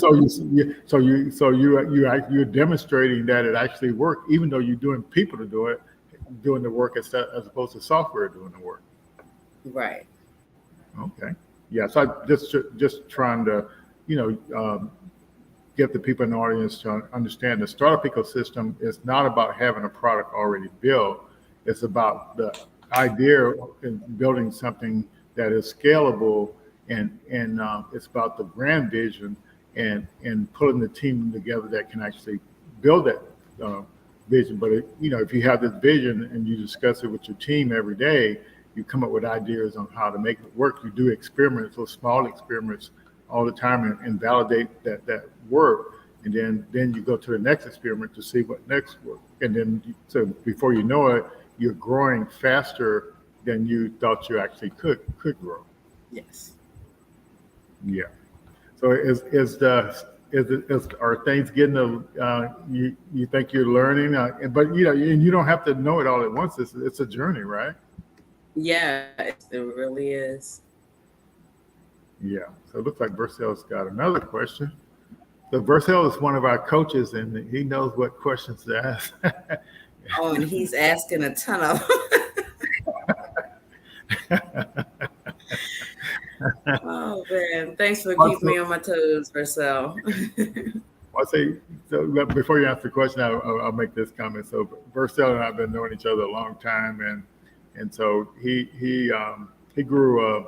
demonstrating that it actually worked, even though you're doing people to do it, doing the work as opposed to software doing the work. Right. Okay. Yeah. So I just trying to, get the people in the audience to understand the startup ecosystem is not about having a product already built. It's about the idea of building something that is scalable, and it's about the grand vision and putting the team together that can actually build that vision. But if you have this vision and you discuss it with your team every day, you come up with ideas on how to make it work. You do experiments, those small experiments all the time, and validate that work. and then you go to the next experiment to see what next works. And then so before you know it, you're growing faster than you thought you actually could grow. Yes. Yeah. So are things getting you think you're learning, but and you don't have to know it all at once. It's a journey, right? Yeah, it really is. Yeah. So it looks like Vercel's got another question. So Vercel is one of our coaches, and he knows what questions to ask. Oh, and he's asking a ton of. Oh man, thanks for keeping me on my toes, Marcel. I'll say, so before you ask the question, I'll make this comment. So Vercel and I have been knowing each other a long time, and so he grew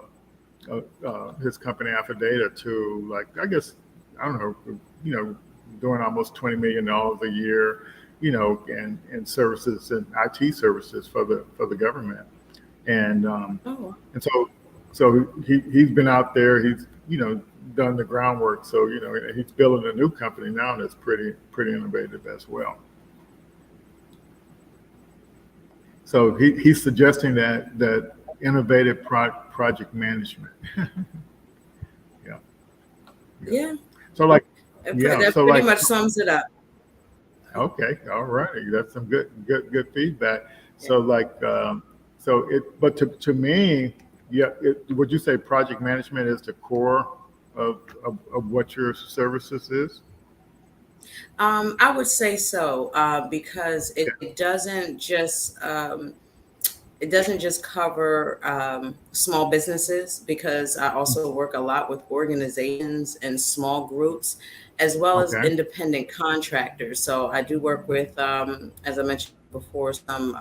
his company Alpha Data to, like, I guess, I don't know, doing almost $20 million a year, and services and IT services for the government, and Oh, and so he's been out there. He's done the groundwork. So he's building a new company now that's pretty innovative as well. So he's suggesting that innovative project management. Yeah. yeah. So like That so pretty like much sums it up. okay, all right, that's some good feedback. Yeah. So like but to me, yeah, would you say project management is the core of what your services is? I would say so, because it doesn't just cover small businesses, because I also work a lot with organizations and small groups, as well as Okay. independent contractors. So I do work with, as I mentioned before, some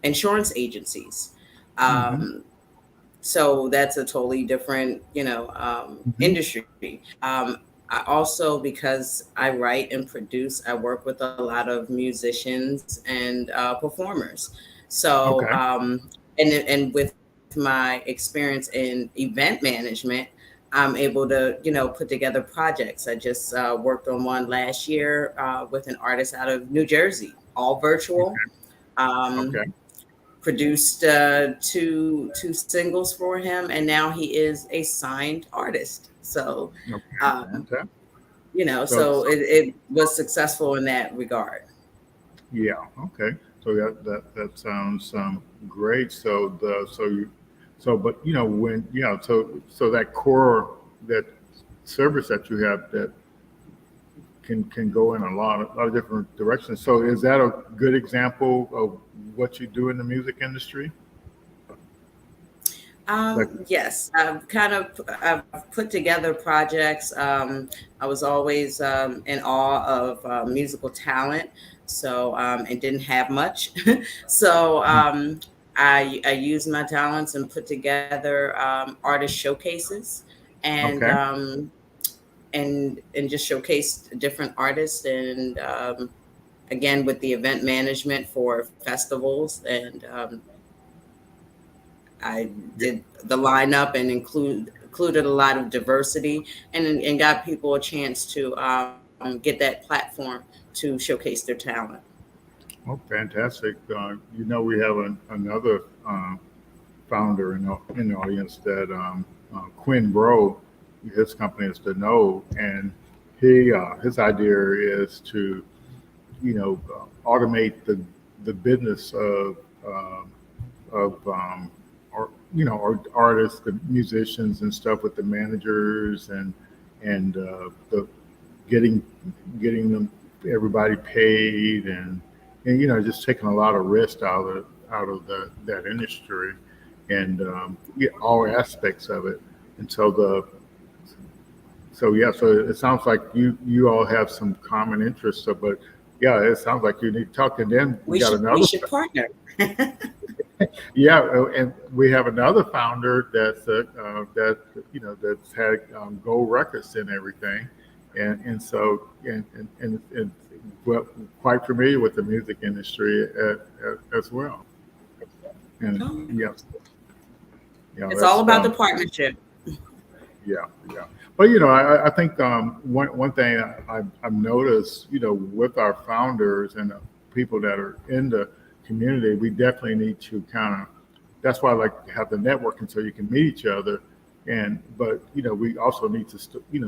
insurance agencies. Mm-hmm. So that's a totally different, Mm-hmm. industry. I also, because I write and produce, I work with a lot of musicians and performers. So, Okay. and with my experience in event management, I'm able to, put together projects. I just worked on one last year with an artist out of New Jersey, all virtual. Um, Okay. Produced two singles for him, and now he is a signed artist. So, Okay. um, Fantastic. So, so it was successful in that regard. yeah. Okay. So that sounds great. But when so that core, that service that you have, that can go in a lot of different directions. So is that a good example of what you do in the music industry? Like, Yes, I've put together projects. I was always in awe of musical talent, so and didn't have much. So I used my talents and put together artist showcases, and okay. and just showcased different artists, and again with the event management for festivals, and I Yeah. did the lineup and included a lot of diversity, and got people a chance to get that platform to showcase their talent. Oh, fantastic. We have another founder in the audience, that Quinn Bro, his company is the Node, and his idea is to automate the business of or artists, the musicians and stuff, with the managers and the getting them, everybody paid, and just taking a lot of risk out of that industry, and all aspects of it. And so it sounds like you all have some common interests. So, but yeah, it sounds like you need to talk. And then we got We another. should partner. Yeah, and we have another founder that's had gold records and everything, and so and well, quite familiar with the music industry as well. And Oh, yeah, it's all that's about the partnership. Yeah, yeah. But I think one thing I've noticed, with our founders and the people that are in the community, we definitely need to kind of. That's why I like to have the networking so you can meet each other. But we also need to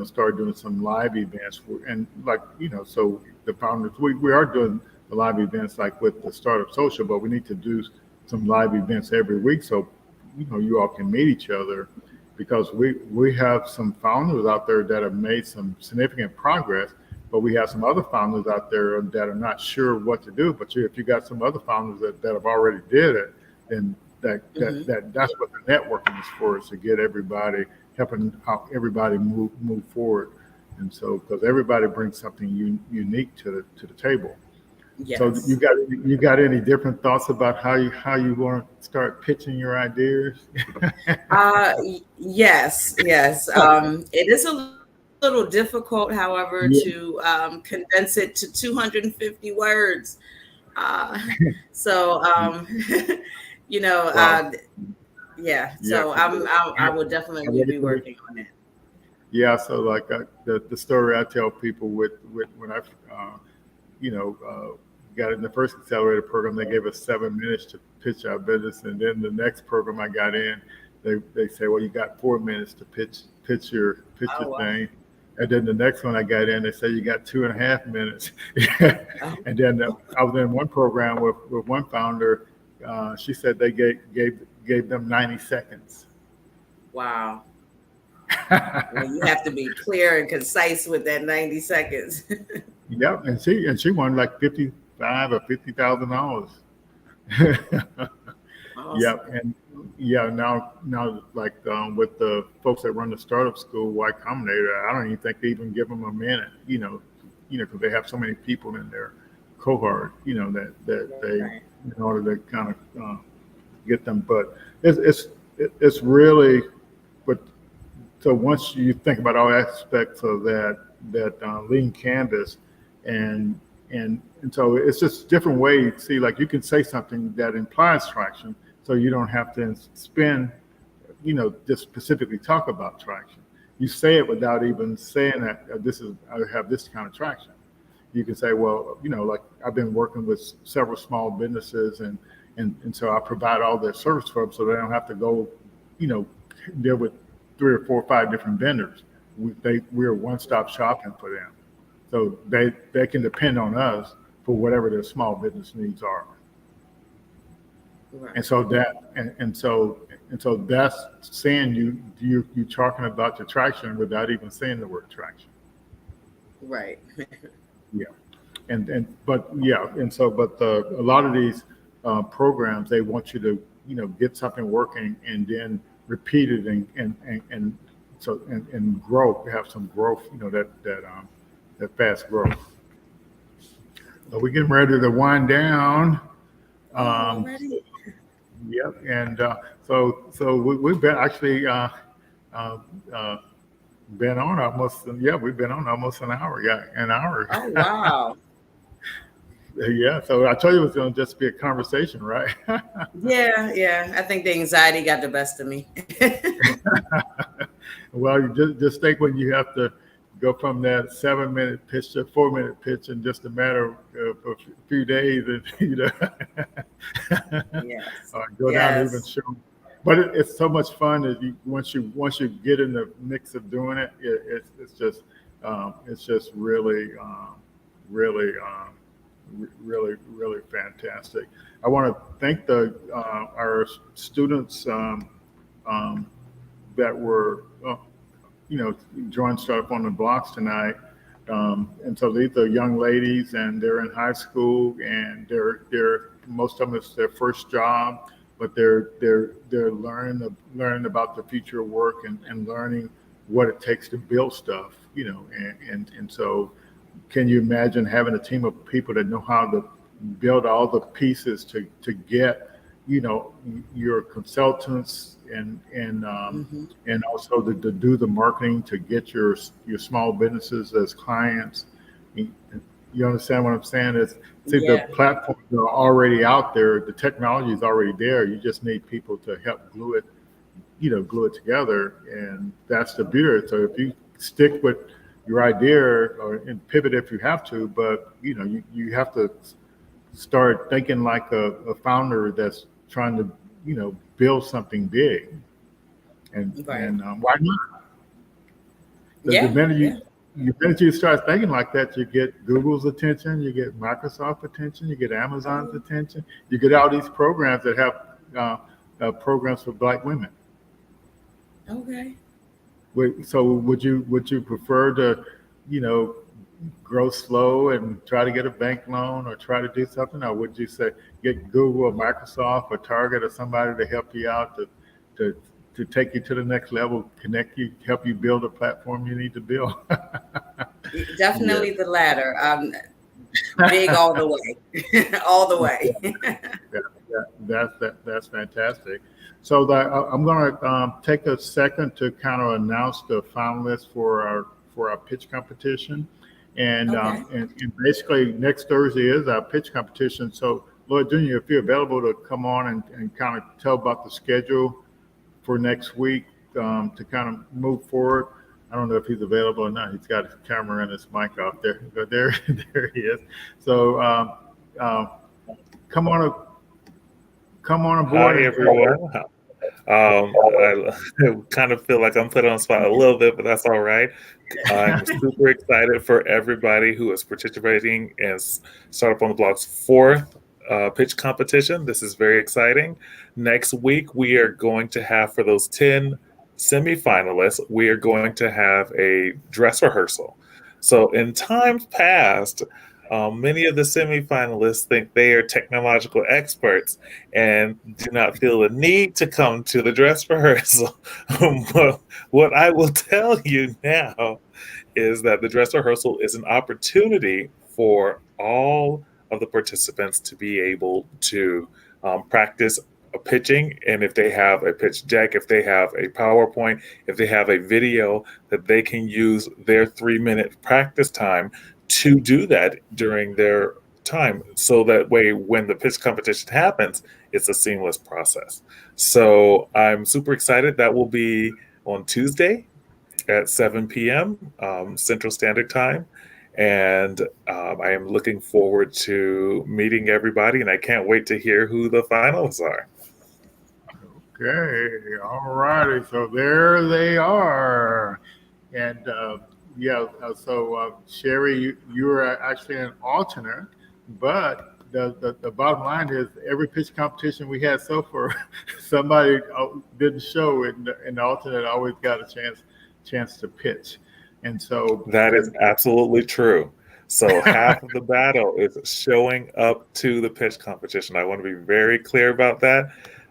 start doing some live events and like so the founders we are doing the live events like with the Startup Social, but we need to do some live events every week so you all can meet each other, because we have some founders out there that have made some significant progress, but we have some other founders out there that are not sure what to do. But if you got some other founders that have already did it, then that's what the networking is for, is to get everybody, helping out everybody move forward. And so, because everybody brings something unique to the table. Yes. So you got any different thoughts about how you want to start pitching your ideas? Yes. It is a little difficult, however, Yeah. to condense it to 250 words. So, Wow. yeah. Yeah. So I will definitely be working on it. Yeah. So like the story I tell people with when I you know, got in the first accelerator program, they gave us 7 minutes to pitch our business, and then the next program I got in, they say, well, you got 4 minutes to pitch your Oh, wow. thing, and then the next one I got in, they say you got 2.5 minutes, Oh, and then I was in one program with one founder. She said they gave them 90 seconds. wow. Well, you have to be clear and concise with that 90 seconds. Yep, and she won like $55,000 or $50,000. Awesome. Yep, and yeah, now like with the folks that run the startup school, Y Combinator, I don't even think they even give them a minute, because they have so many people in their cohort, that they, Right. in order to kind of get them. But it's really, but so once you think about all aspects of that lean canvas, and so it's just different ways. See, like you can say something that implies traction, so you don't have to spend, just specifically talk about traction. You say it without even saying that I have this kind of traction. You can say, well, like I've been working with several small businesses, and so I provide all their service for them, so they don't have to go, deal with 3 or 4 or 5 different vendors. We're one-stop shopping for them. So they can depend on us for whatever their small business needs are. Right. And so that's saying you're talking about your traction without even saying the word traction. Right. Yeah. But a lot of these programs, they want you to get something working and then repeat it and grow, have some growth, that fast growth. So we're getting ready to wind down. Already? Yep, and so we've been actually been on almost, we've been on almost an hour. Yeah, an hour. Oh, wow. Yeah, so I told you it was going to just be a conversation, right? Yeah. I think the anxiety got the best of me. Well, you just think when you have to go from that 7-minute pitch to a 4-minute pitch in just a matter of a few days, and Yes. go down to even Yes. show. But it's so much fun that once you get in the mix of doing it, it's just really really fantastic. I want to thank our students that were joined Startup on the Blocks tonight. And so these are young ladies, and they're in high school, and they're most of them, it's their first job, but they're learning about the future of work, and learning what it takes to build stuff, and so can you imagine having a team of people that know how to build all the pieces to get your consultants and also to do the marketing to get your small businesses as clients. You understand what I'm saying? Yeah. The platforms are already out there. The technology is already there. You just need people to help glue it glue it together. And that's the beauty. So if you stick with your idea and pivot if you have to, but you have to start thinking like a founder that's trying to build something big. And Right. why not? Because Yeah. Yeah. the minute you start thinking like that, you get Google's attention, you get Microsoft's attention, you get Amazon's attention, you get all these programs that have programs for Black women. Okay. So would you prefer to, you know, grow slow and try to get a bank loan or try to do something, or would you say get Google or Microsoft or Target or somebody to help you out to to take you to the next level, connect you, help you build a platform you need to build? Yeah. Definitely the latter. Big all the way, all the way. That's fantastic. So I'm going to take a second to kind of announce the finalists for our pitch competition, and, Okay. and basically next Thursday is our pitch competition. So Lloyd Jr., if you're available to come on and kind of tell about the schedule for next week, to kind of move forward. I don't know if he's available or not. He's got his camera and his mic out there. But there he is. So come on, come on aboard. Hi, everyone. I kind of feel like I'm put on the spot a little bit, but that's all right. I'm super excited for everybody who is participating in Startup on the Block's fourth pitch competition. This is very exciting. Next week, we are going to have, for those 10 semifinalists, we are going to have a dress rehearsal. So in times past, many of the semifinalists think they are technological experts and do not feel the need to come to the dress rehearsal. But what I will tell you now is that the dress rehearsal is an opportunity for all of the participants to be able to practice pitching, and if they have a pitch deck, if they have a PowerPoint, if they have a video, that they can use their 3-minute practice time to do that during their time, so that way when the pitch competition happens, it's a seamless process. So I'm super excited. That will be on Tuesday at 7 p.m. Central Standard Time. And I am looking forward to meeting everybody, and I can't wait to hear who the finalists are. Okay, all righty. So there they are. And so Sherry, you are actually an alternate, but the bottom line is every pitch competition we had so far, somebody didn't show, and the alternate always got a chance to pitch. And so that is absolutely true. So half of the battle is showing up to the pitch competition. I want to be very clear about that.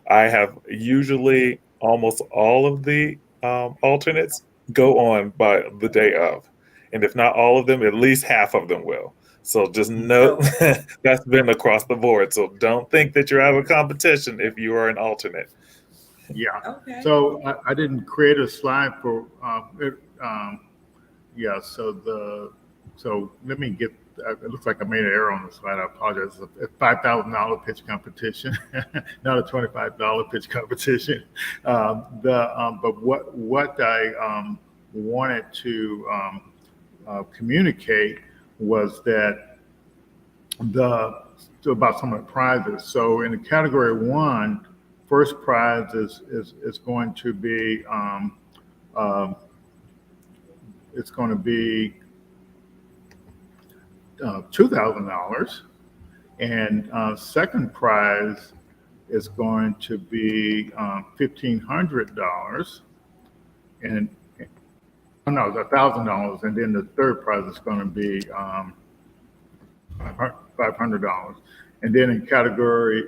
I have usually almost all of the alternates go on by the day of. And if not all of them, at least half of them will. So just note that's been across the board. So don't think that you're out of competition if you are an alternate. Yeah. Okay. So I didn't create a slide for so let me get. It looks like I made an error on the slide. I apologize. It's a $5,000 pitch competition, not a $25 pitch competition. But what I wanted to communicate was that about some of the prizes. So in the category 1, first prize is going to be it's going to be $2,000, and second prize is going to be $1,500, and no, it's $1,000, and then the third prize is going to be $500, and then in category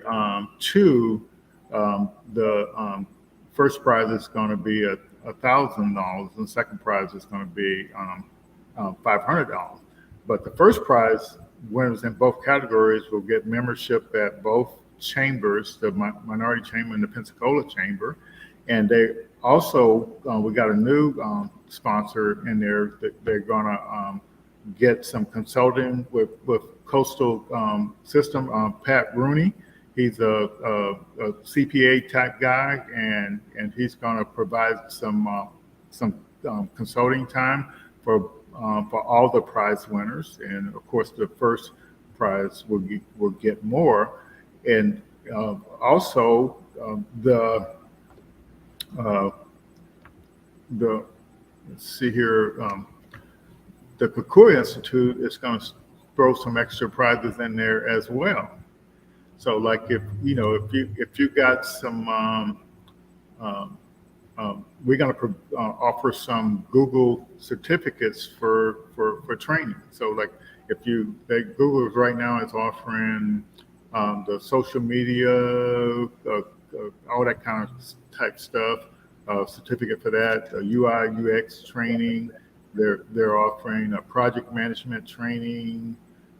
2, the first prize is going to be $1,000, and the second prize is going to be $500. But the first prize, winners in both categories, will get membership at both chambers, the Minority Chamber and the Pensacola Chamber. And they also, we got a new sponsor in there. They're going to get some consulting with Coastal System. Pat Rooney, He's a CPA type guy, and he's going to provide some consulting time for all the prize winners, and of course the first prize will get more, and also the let's see here, the Kukua Institute is going to throw some extra prizes in there as well. So like if you got some we're going to offer some Google certificates for training. So like Google right now is offering the social media, all that kind of type stuff, certificate for that, UI UX training. They're offering a project management training,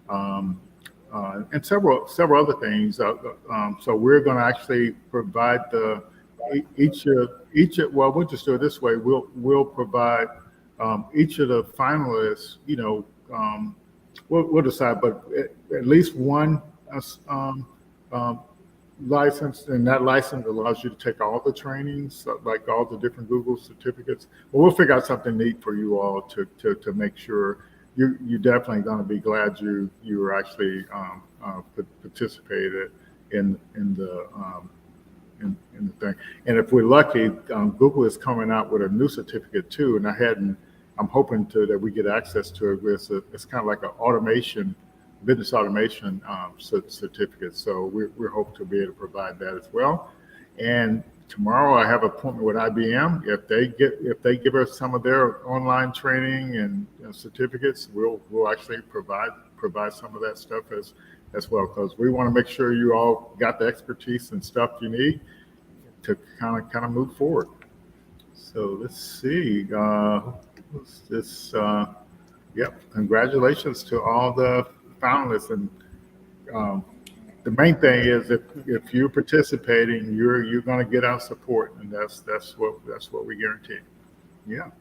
and several other things. So we're going to actually provide well, we'll just do it this way. We'll provide each of the finalists. We'll decide, but at least one license, and that license allows you to take all the trainings, like all the different Google certificates. But we'll figure out something neat for you all to make sure you're definitely going to be glad you were actually participated in the thing. And if we're lucky, Google is coming out with a new certificate too, and I'm hoping that we get access to it. It's kind of like an business automation certificate. So we hope to be able to provide that as well. And tomorrow I have an appointment with IBM. If they give us some of their online training and certificates, we'll actually provide some of that stuff as well, because we want to make sure you all got the expertise and stuff you need to kind of move forward. So let's see. What's this? Yep. Congratulations to all the finalists, and the main thing is if you're participating, you're going to get our support, and that's what we guarantee. Yeah.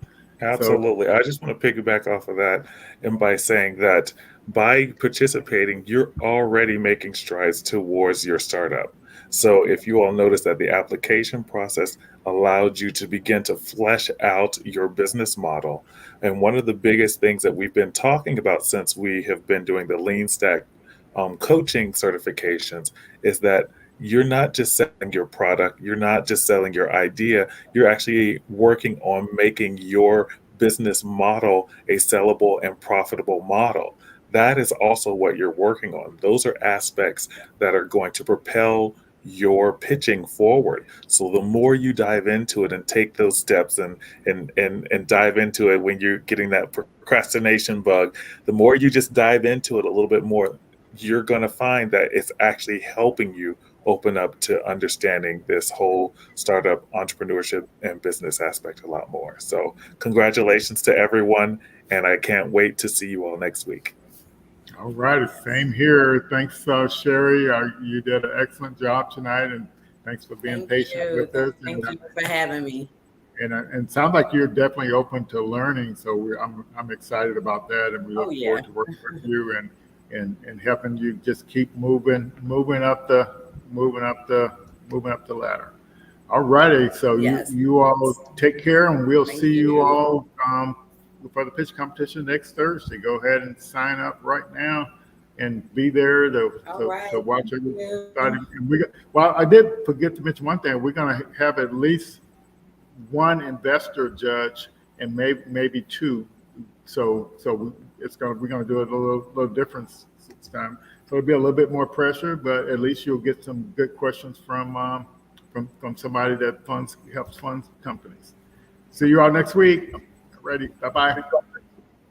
Absolutely. So, I just want to piggyback off of that, and by saying that by participating, you're already making strides towards your startup. So if you all notice that the application process allowed you to begin to flesh out your business model. And one of the biggest things that we've been talking about since we have been doing the Lean Stack coaching certifications is that you're not just selling your product, you're not just selling your idea, you're actually working on making your business model a sellable and profitable model. That is also what you're working on. Those are aspects that are going to propel your pitching forward. So the more you dive into it and take those steps and dive into it when you're getting that procrastination bug, the more you just dive into it a little bit more, you're going to find that it's actually helping you open up to understanding this whole startup entrepreneurship and business aspect a lot more. So congratulations to everyone, and I can't wait to see you all next week. All right, same here. Thanks, Sherry. You did an excellent job tonight, and thanks for being patient with us. Thank you for having me. And it sounds like you're definitely open to learning, so I'm excited about that, and we look forward to working with you and helping you just keep moving up the ladder. All righty, so you all take care, and we'll see you all for the pitch competition next Thursday. Go ahead and sign up right now and be there to watch everybody. Well, I did forget to mention one thing. We're going to have at least one investor judge and maybe two. So we're going to do it a little different this time. So it'll be a little bit more pressure, but at least you'll get some good questions from somebody that helps fund companies. See you all next week. Ready. Bye-bye.